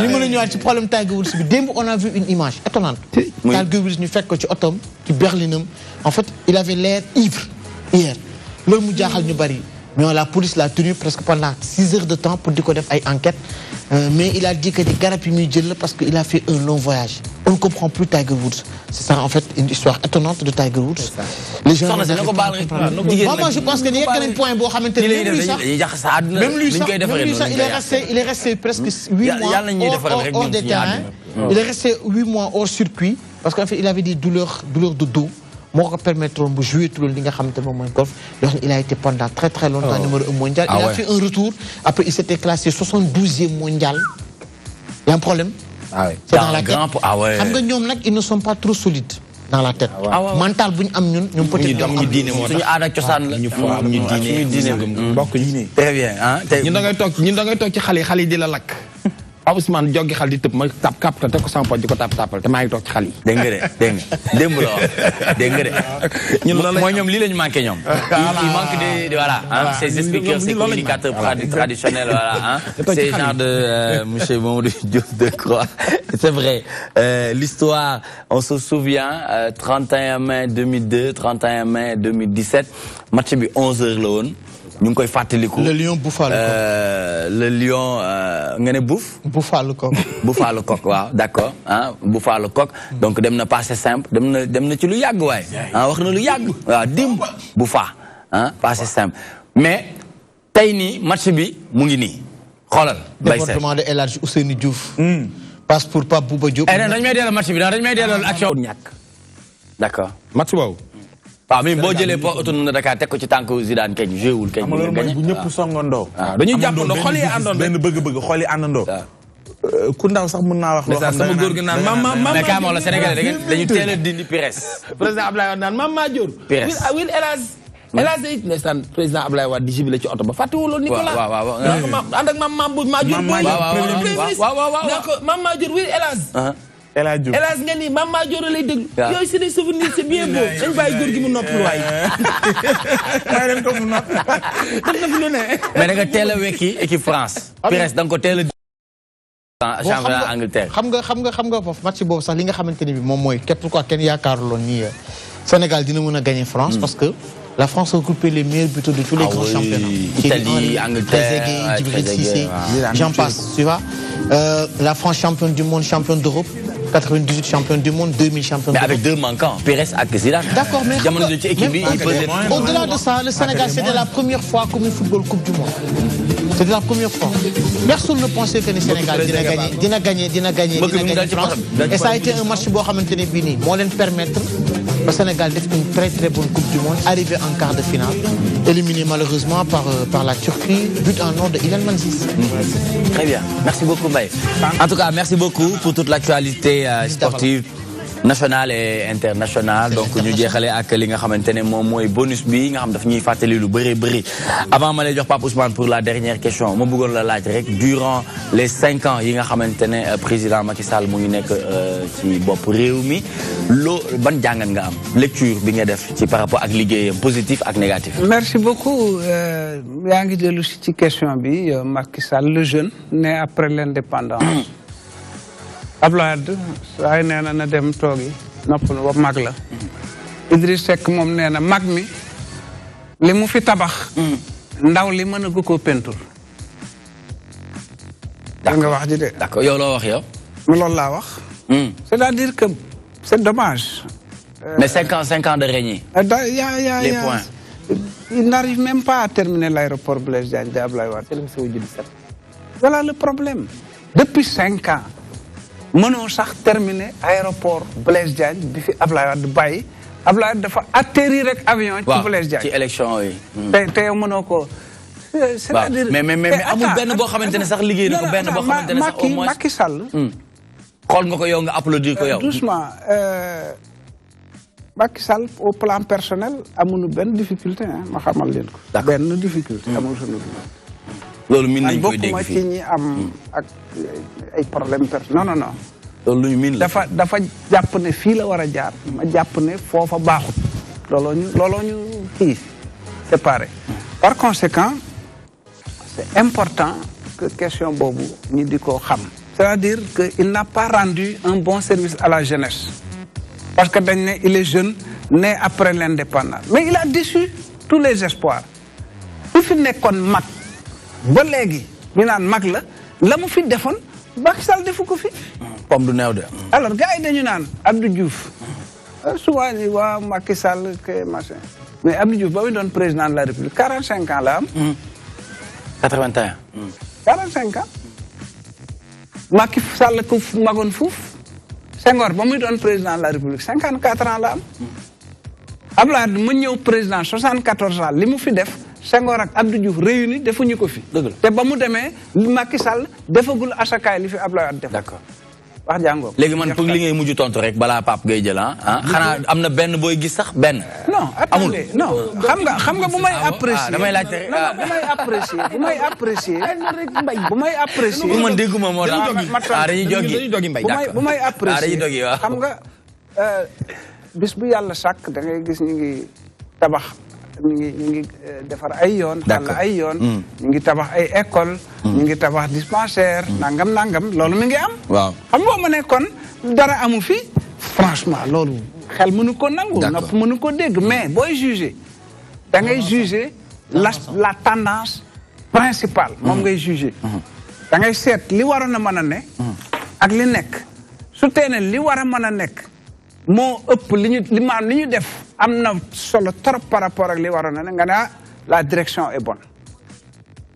mën a ñëwaat ci problème Tiger Woods bi démb on a vu une image étonnante. Tiger Woods ñu fekk ko ci otom ci berlinam en fait il avait l'air ivre hier loolu mu jaaxal ñu bari mais la police l'a tenu presque pendant 6 heures de temps pour di ko def ay enquêtes mais il a dit que di garab yi muy jël la parce que il a fait un long voyage on ne comprend plus Tiger Woods c'est ça en fait une histoire étonnante de Tiger Woods. les gens moi je pense que ni yegg nañ point boo xamante ne même lui sax il est resté presque 8 mois hors des terrains. Il est resté 8 mois hors circuit parce qu'en fait il avait des douleurs de dos. Moi, permettre de jouer tout le golf. Il a été pendant très très longtemps numéro 1 mondial. Il a fait un retour. Après, il s'était classé 72e mondial. Il y a un problème. Ah ouais. C'est dans la tête. Ah ouais. Ils ne sont pas trop solides dans la tête. Mental, ils ont peut-être très bien. Ousmane joggi xal di tëb ma tap kap te ko sama poj di ko tapal te maa ngi toog ci xal yi. dégg nga de démb la wax dégg nga de. ñun mooy ñoom lii la ñu manqué ñoom. il manque de voilà ces speakers ces communicateurs traditionnels voilà c'est genre de monsieur Mamadou Diop Decroix. C'est vrai l'histoire on se souvient 31 mai 2002 31 mai 2017 match bi 11h la woon. ñu ngi koy fàttaliku. Le lion Bouffalo Coq. Le lion nga ne Bouf. Bouffalo Coq. Bouffalo Coq waaw d'accord ah Bouffalo Coq donc dem na passé simple dem na ci lu yàgg waay ah wax na lu yàgg waaw dim Bouffa ah passé simple mais tey nii match bi mu ngi nii xoolal. département de El Hadj Ousseynou Diouf. passe pour Pape Bouba Diop. dañ may delloo match bi dañ may delloo action. ñàkk d'accord match boobu. waaw mais boo jëlee port autonome de Dakar teg ko ci tànk Zidane keñ joué keñ. loolu mooy bu ñëpp songandoo. dañuy jàppandoo xol yi àndandoo benn bëgg-bëgg xol yi àndandoo. ku ndaw sax mën naa wax. loo xam sama góor gi naan mama mais kaama la Sénégalais dañu teel a dindi Pires. président Ablaye Wade naan mama Dior. Pires wil Elaz it ndeysaan président Ablaye Wade di jibile ci oto ba fàttewuloo Nicolas. waaw ànd ak mama Dior. mama Dior wil Elaz. Elaz nga ni Mama Dior lay déglu. yooyu c'est des souvenirs c'est bien beau. dañ bàyyi góor gi mu noppi waay. bàyyi leen ko mu noppi. def na fi lu ne. mais da nga teel a wekki équipe France. Pires da nga ko teel a. championnat Angleterre. xam nga foofu match boobu sax li nga xamante ne bi moom mooy képp pourquoi kenn yaakaaruloon ni Sénégal dina mën a gagner France parce que la France a regroupé les meilleurs buteurs de tous les grands championnats. Italie, Angleterre, Djibril Cissé, j'en passe, tu vois. La France championne du monde, championne d'Europe. 98 champion du monde, 2000 champion du monde. Mais avec 2 manquants, Pérez et Zidane. D'accord, mais au-delà de ça, le Sénégal, c'était la première fois comme le football Coupe du Monde. C'était la première fois. Personne ne pensait que le Sénégal dina gagner France. Et ça a été un match qui va permettre au Sénégal d'être une très très bonne Coupe du Monde, arriver en quart de finale, éliminé malheureusement par la Turquie, but en or de Ilan Manzis. Très bien, merci beaucoup Mbaye. En tout cas, merci beaucoup pour toute l'actualité sportive nationale et internationale. Donc ñu jéxalé ak li nga xamantene mom moy bonus bi nga xam daf ñuy fatali lu bëri. Avant ma lay jox Pape Ousmane pour la dernière question, ma bëggoon la laaj rek durant les 5 ans yi nga xamantene président Macky Sall mu ngi nekk ci bop réew mi ban jàngat nga am lecture bi nga def ci par rapport ak liggéeyam positif ak négatif. Merci beaucoup. Yaa ngi dellu ci question bi Macky Sall le jeune né après l'indépendance. Abdoulaye Wade nee na dem toogi noppalu ba mag la. Idriss Seck moom nee na mag mi li mu fi tabax. ndaw li mën a gu ko peinture. nga wax ji de. D'accord yow loo wax yow. loolu laa wax. C'est-à-dire que c'est dommage. Mais 5 ans de régner. Les points. Il n'arrive même pas à terminer l'aéroport Blaise Diagne de Abdoulaye Wade. Voilà le problème. Depuis 5 ans. mënoo sax terminer aéroport Blaise Diagne bi fi Abdoulaye Wade bàyyi Abdoulaye Wade dafa atterrir rek avion ci Blaise Diagne ci élection yi te yow mënoo ko c'est-à-dire mais amul benn boo xamante ne sax liggéey na ko benn boo xamante ne sax au moins Macky Sall xool nga ko yow nga applaudir ko yow doucement Macky Sall au plan personnel amuñu benn difficulté ma xamal leen ko benn difficulté amul sunu loolu min nañ koy dégg bokkuma ci ñi am ak ay problème personnel non loolu lu min la dafa jàpp ne fii la war a jaar ma jàpp ne foofa baaxut looloo ñu kii séparé par conséquent c'est important que question boobu ñu di ko xam c'est-à-dire que il n'a pas rendu un bon service à la jeunesse parce que dañ ne il est jeune né après l'indépendance mais il a déçu tous les espoirs su fi nekkoon mag ba léegi ñu naan mag la mu fi defoon Macky Sall defu ko fi. comme du neew de. alors gars yi dañu naan Abdou Diouf souvent ni waa Macky Sall que machin mais Abdou Diouf ba muy doon président de la République 45 ans la am. 81. 45 ans. Macky Sall ko magoon fuuf Senghor ba muy doon président de la République 54 ans la am. Abdoulaye mu ñëw président 74 ans li mu fi def. Senghor ak Abdou Diouf réunis defuñu ko fi. te ba mu demee Macky Sall defagul asakaay li fi Abdoulaye Wade def. D'accord wax jàngoo. léegi man pour li ngay mujj tontu rek balaa Pape ngay jël xanaa am na benn booy gis sax benn. non attendez non xam nga bu may apprécier. damay laajte bu may apprécier. man dégguma moo tax. dañuy joggi mbay d'accord bu may apprécier dañuy joggi waaw. xam nga bis bu yàlla sàkk da ngay gis ñu ngi tabax. ñu ngi defar ay yoon xala ay yoon ñu ngi tabax ay école ñu ngi tabax dispensaire nangam loolu mi ngi am waaw xam nga ma ne kon dara amu fi franchement loolu xel mënu ko nangu nopp mënu ko dégg mais booy juger da ngay juger la tendance principale moom ngay juger da ngay seet li waroon a mën a ne ak li nekk su teene li war a mën a nekk moo ëpp li ñu def am na solo trop par rapport ak li waroon na nga ne la direction est bonne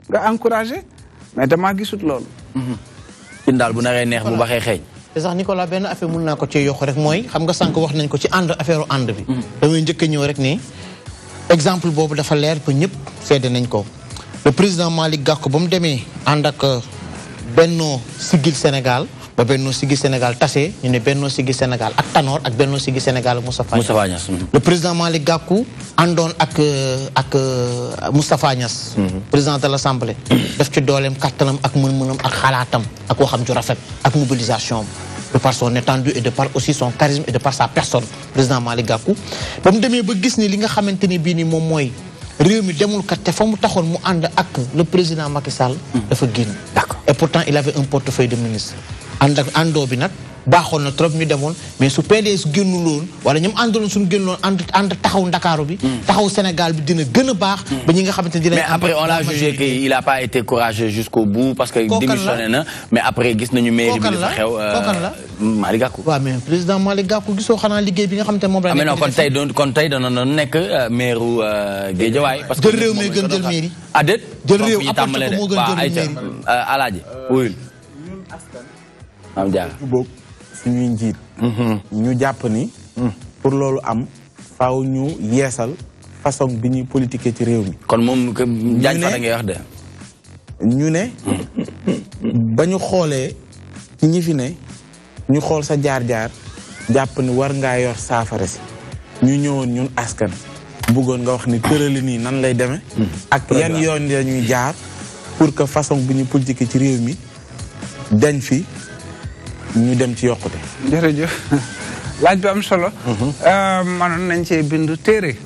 nga encouragé mais damaa gisut loolu. ci daal bu naree neex bu baxee xeeñ. te sax Nicolas benn affaire mun naa ko cee yokk rek mooy xam nga sànq wax nañ ko ci affaire ànd bi. damay njëkk a ñëw rek ni exemple boobu dafa leer ba ñëpp seede nañ ko. le président Malick Gakou ba mu demee ànd ak Benno Siggil Sénégal. ba Benno Siggil Sénégal tase ñu ne Benno Siggil Sénégal ak Tanor ak Benno Siggil Sénégal ak Moustapha Niasse. Le président Malick Gakou àndoon ak Moustapha Niasse. président de l'Assemblée. def ci dooleem kattanam ak mën-mënam ak xalaatam ak waxam ju rafet ak mobilisation de par son étendue et de par aussi son charisme et de par sa personne président Malick Gakou ba mu demee ba gis ni li nga xamante ni bii ni moom mooy réew mi demul kat te fa mu taxoon mu ànd ak le président Macky Sall. dafa génn. D'accord. Et pourtant il avait un portefeuille de ministre. àndoo bi nag baaxoon na trop ñu demoon mais su PDS génnuloon wala ñoom àndaloon suñu génnuloon ànd taxaw Ndakaaru bi taxaw Sénégal bi dina gën a baax ba ñi nga xamante ne dinañ mais après on l'a jugé qu'il a pas été courageux jusqu'au bout parce que démissionné na mais après gis nañu mairie bi dafa xew Malick Gakou waaw mais président Malick Gakou gisoo xanaa liggéey bi nga xamante ne moom la mais non kon tey dana nekk maire Guédiawaye parce que jël réew mi gën jël mairie déet jël réew après ko moo gën jël mairie alaaji wuyul am jaar boog suñuy njiit ñu jàpp ni pour loolu am faaw ñu yeesal façon bi ñuy politiquer ci réew mi kon moom Diagne Fada ngay wax de ñu ne ba ñu xoolee ci ñi fi ne ñu xool sa jaar-jaar jàpp ni war ngaa yor saafara si ñu ñëwoon ñun askan bëggoon nga wax ni tërali nii nan lay demee ak yan yoon dañuy jaar pour que façon bi ñu politiquer ci réew mi dañ fi ñu dem ci yokkute. jërëjëf laaj bi am solo. manoon nañ cee bindu téere.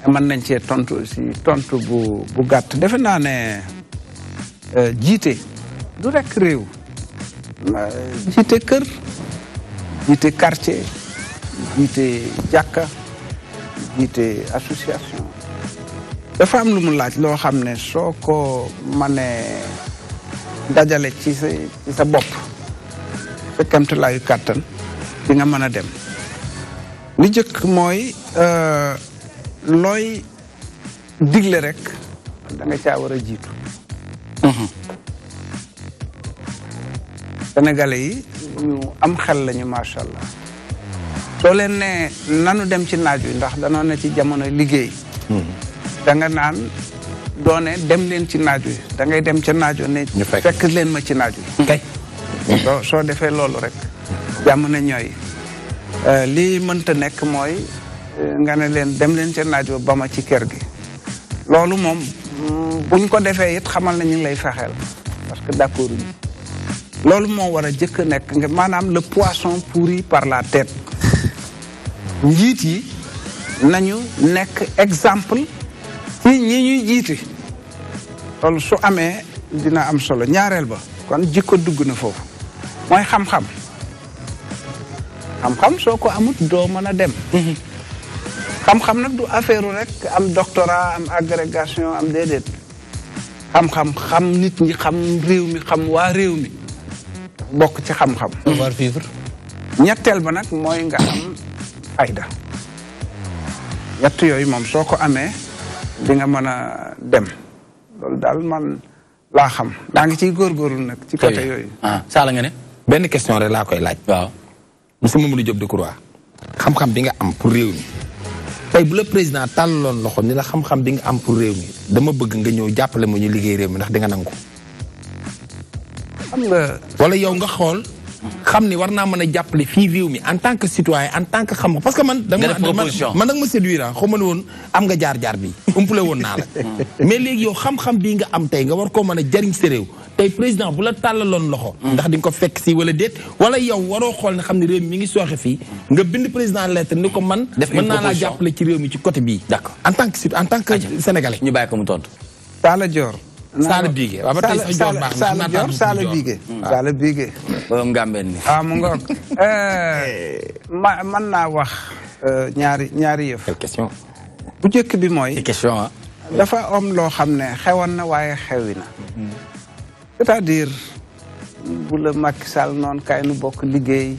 mën nañ cee tontu aussi tontu bu gàtt defe naa ne jiite du rek réew. jiite kër jiite quartier jiite jàkka jiite association. dafa am lu mu laaj loo xam ne soo ko mënee dajale ci sa bopp. fekkante laayu kàttan di nga mën a dem li jëkk mooy looy digle rek da nga caa war a jiitu sénégalais yi ñu am xel lañu macha allah soo leen ne nanu dem ci naaj wi ndax danoo ne ci jamono liggéey da nga naan doone dem leen ci naaj wi da ngay dem ca naaj wi ne fekk leen ma ci naaj wi kay soo defee loolu rek jàmm na ñooy lii mënta nekk mooy nga ne leen dem leen ca naaj ba ma ci kër gi loolu moom buñ ko defee it xamal na ñu ngi lay fexeel parce que d'accord ñu loolu moo war a jëkk a nekk nga maanaam le poisson pourri par la tête njiit yi nañu nekk exemple ci ñi ñuy jiite loolu su amee dina am solo ñaareel ba kon jikko dugg na foofu mooy xam-xam xam-xam soo ko amut doo mën a dem xam-xam nag du affaire rek am doctorat am agrégation am déedéet xam-xam xam nit ñi xam réew mi xam waa réew mi bokk ci xam-xam savoir vivre ñetteel ba nag mooy nga am fayda ñett yooyu moom soo ko amee di nga mën a dem loolu daal man laa xam daa ngi ciy góorgóorlu nag ci côté yooyu Sala nga ne benn question rek laa koy laaj waaw monsieur Mamadou Diop Decroix xam-xam bi nga am pour réew mi tey bu la président tàllaloon loxo ni la xam-xam bi nga am pour réew mi dama bëgg nga ñëw jàppale ma ñu liggéey réew mi ndax di nga nangu xam nga wala yow nga xool xam ni war naa mën a jàppale fii réew mi en tant que citoyen en tant que xam parce que man man nag ma séduire xaw ma ne woon am nga jaar-jaar bi umpule woon naa la mais léegi yow xam-xam bii nga am tey nga war koo mën a jariñ sa réew tey président bu la tàllaloon loxo ndax di nga ko fekk si wala déet wala yow waroo xool ne xam ne réew mi ngi sooxe fii nga bind président lettre ni ko man mën naa laa jàppale ci réew mi ci côté bii d'accord en tant que sénégalais ñu bàyyi ko mu tontu Sala Dior Sala Bigué waaw ba tey sax Dior baax Sala Dior Sala Bigué Sala Bigué borom Gambeen ni mu ngoog man naa wax ñaari yëf question bu njëkk bi mooy question dafa am loo xam ne xewoon na waaye xewi na c'est-à-dire bu la Macky Sall noonu kay nu bokk liggéey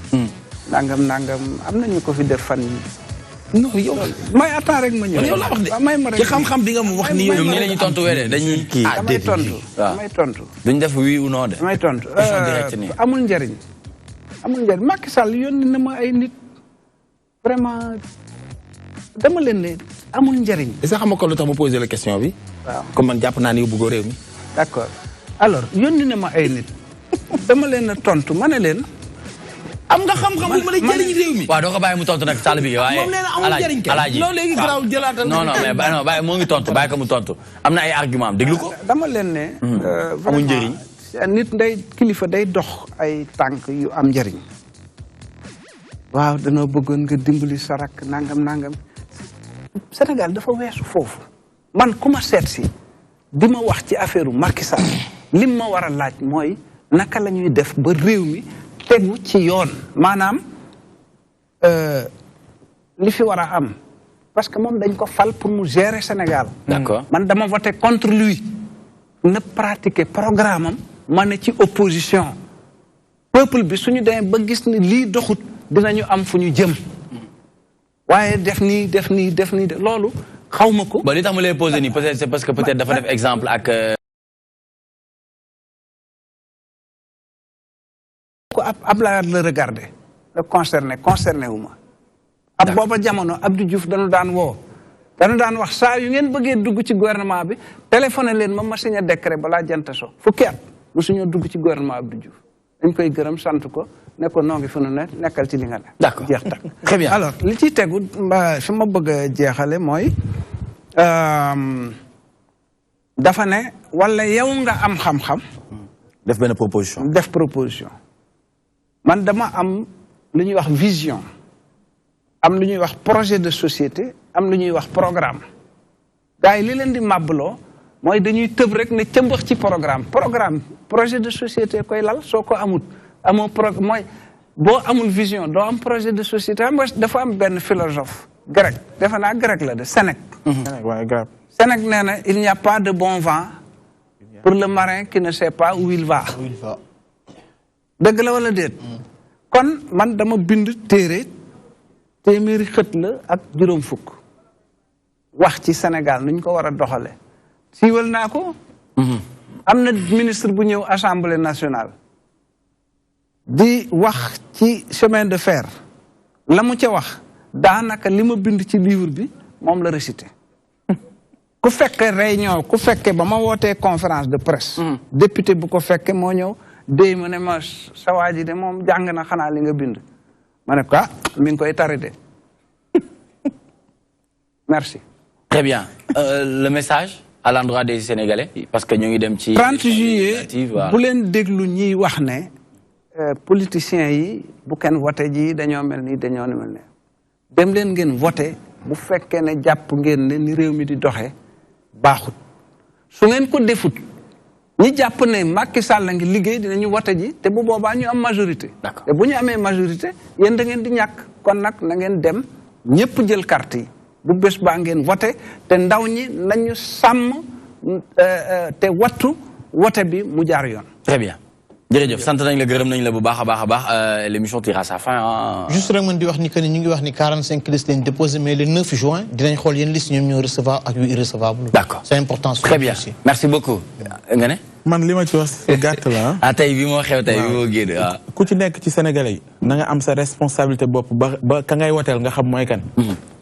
nangam am nañu ko fi def fan yi non yow may attends rek ma ñëw yow la wax de may ma rek ci xam-xam bi nga mu wax ni yow ñoom nii la ñuy tontu wede dañuy kii damay tontu duñ def oui ou non de damay tontu amul njëriñ Macky Sall yónni na ma ay nit vraiment dama leen ne amul njëriñ est-ce que xam nga ko lu tax ma posé la question bi waaw comme man jàpp naa ni yow bëggoo réew mi d'accord alors yónni na ma ay nit dama leen a tontu ma ne leen am nga xam-xam bu mën a jëriñ réew mi waaw doo ko bàyyi mu tontu nag Sala Bigué waaye moom nee na amul njëriñ kay alaaji non léegi garaaw jëlaatal non bàyyi moo ngi tontu bàyyi ko mu tontu am na ay argument am déglu ko dama leen ne amul njëriñ nit kilifa day dox ay tànk yu am njëriñ waaw danoo bëggoon nga dimbali sa rakk nangam Sénégal dafa weesu foofu man ku ma seet si di ma wax ci affaire u Macky Sall lim ma war a laaj mooy naka la ñuy def ba réew mi tegu ci yoon maanaam li fi war a am parce que moom dañ ko fal pour mu gérer Sénégal. D'accord. Man dama voté contre lui ne pratiquer programme am ma ne ci opposition peuple bi suñu demee ba gis ni lii doxut dinañu am fu ñu jëm waaye def nii loolu xaw ma ko. Bon li tax ma lay posé nii peut-être c'est parce que peut-être dafa def exemple ak. ko Abdoulaye Wade la regarder le concerné wu ma. ab booba jamono Abdou Diouf dañu daan wax saa yu ngeen bëggee dugg ci gouvernement bi téléphoné leen ma signé décret balaa jant so fukki at mosuñoo dugg ci gouvernement Abdou Diouf dañ koy gërëm sant ko ne ko noo ngi fu nu ne nekkal ci li nga ne. D'accord, jeex tak très bien. Alors li ciy tegu fi ma bëgg a jeexale mooy dafa ne wala yow nga am xam-xam. def benn proposition. def proposition man dama am lu ñuy wax vision. am lu ñuy wax projet de société am lu ñuy wax programme gars yi li leen di màbbaloo mooy dañuy tëb rek ne cëmbax ci programme projet de société koy lal soo ko amoo mooy boo amul vision doo am projet de société xam nga dafa am benn philosophe grec defe naa grec la de Sénèque. Sénèque nee na il n'y a pas de bon vent pour le marin qui ne sait pas où il va. dëgg la wala déet. kon man dama bind téere téeméeri xët la ak juróom fukk wax ci Sénégal nuñ ko war a doxale siiwal naa ko. am na ministre bu ñëw assemblée nationale di wax ci chemin de fer la mu ca wax daanaka li ma bind ci livre bi moom la récité ku fekke réunion ku fekke ba ma wootee conférence de presse. député bu ko fekke moo ñëw déy ma ne ma sa waa ji de moom jàng na xanaa li nga bind. ma ne ko mi ngi koy tari de merci. Très bien. Le message à l'endroit des Sénégalais parce que ñu ngi dem ci. 30 juillet bu leen déglu ñiy wax ne politiciens yi bu kenn voté ji dañoo mel ni dañoo mel ne dem leen ngeen voté bu fekkee ne jàpp ngeen ne ni réew mi di doxee baaxut su ngeen ko defut. ñi jàpp ne Macky Sall ngi liggéey dinañu wote ji te bu boobaa ñu am majorité. te bu ñu amee majorité yéen da ngeen di ñàkk kon nag na ngeen dem ñëpp jël carte yi bu bés baa ngeen wote te ndaw ñi nañu sàmm te wattu wote bi mu jaar yoon. Très bien. jërëjëf sant nañ la gërëm nañ la bu baax a baax l'émission tire à sa fin. juste rek man di wax ni que ñu ngi wax ni 45 listes lañ déposé mais le 9 juin dinañ xool yéen liste ñoom ñoo recevable ak yu irrecevable. D'accord, c'est important. Très bien, merci beaucoup. nga ne. man li ma ci wax gàtt la ah tey bi moo xew tey bi moo génn waaw. ku ci nekk ci Sénégalais yi na nga am sa responsabilité bopp ba ka ngay woteel nga xam mooy kan.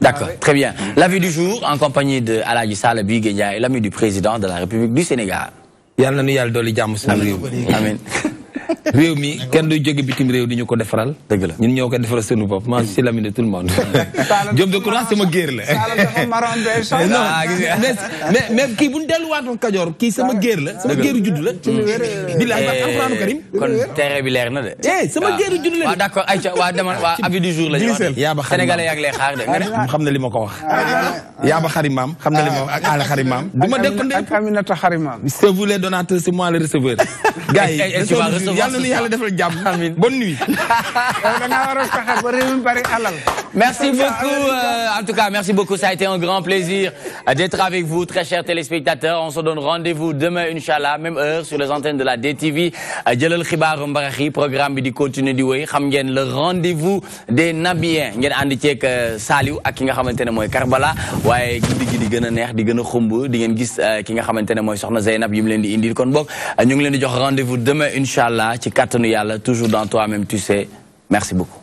D'accord, très bien. L'avis du jour en compagnie de Aladji Sall Bigue Ndiaye, l'ami du président de la République du Sénégal. yàlla na nu yàlla dooli jàmm suñu réew. Amiin. réew mi kenn du jóge bitim réew di ñu ko defaral. dëgg la ñun ñoo ko defaral sunu bopp moi je suis l'ami de tout le monde. Diop Decroix sama géer la. mais kii bu ñu delluwaatoon Kajoor kii sama géer la. sama géeru judd la. bilaay ba alxuraanu karim. kon terrain bi leer na de. sama géeru judd la. waaw d'accord ayca waa demal waa avis du jour la ñu wax. yaa ba xarit Sénégalais yaa ngi lay xaar de nga ne. xam na li ma ko wax. yaa ba xarit maam xam na li ma wax ak Ala xarit maam. du ma def ko ak Aminata xarit maam. c'est vous les donateurs c'est moi le receveur. gars yi yàlla na yàlla defal jàmm. Bonne nuit. Merci beaucoup. En tout cas, merci beaucoup. Ça a été un grand plaisir d'être avec vous, très chers téléspectateurs. On se donne rendez-vous demain, Inch'Allah, même heure, sur les antennes de la DTV. Jëlal xibaaru mbaraxi programme bi di continuer di wéy xam ngeen le rendez-vous des Nabiens ngeen ànd ceeg Saliou ak ki nga xamante ne mooy Karbala waaye guddi gi di gën a neex di gën a xumb di ngeen gis ki nga xamante ne mooy soxna Zeynab yi mu leen di indil kon boog ñu ngi leen di jox rendez-vous demain, Inch'Allah, ci kàttanu Yàlla toujours dans toi-même tu sais. Merci beaucoup.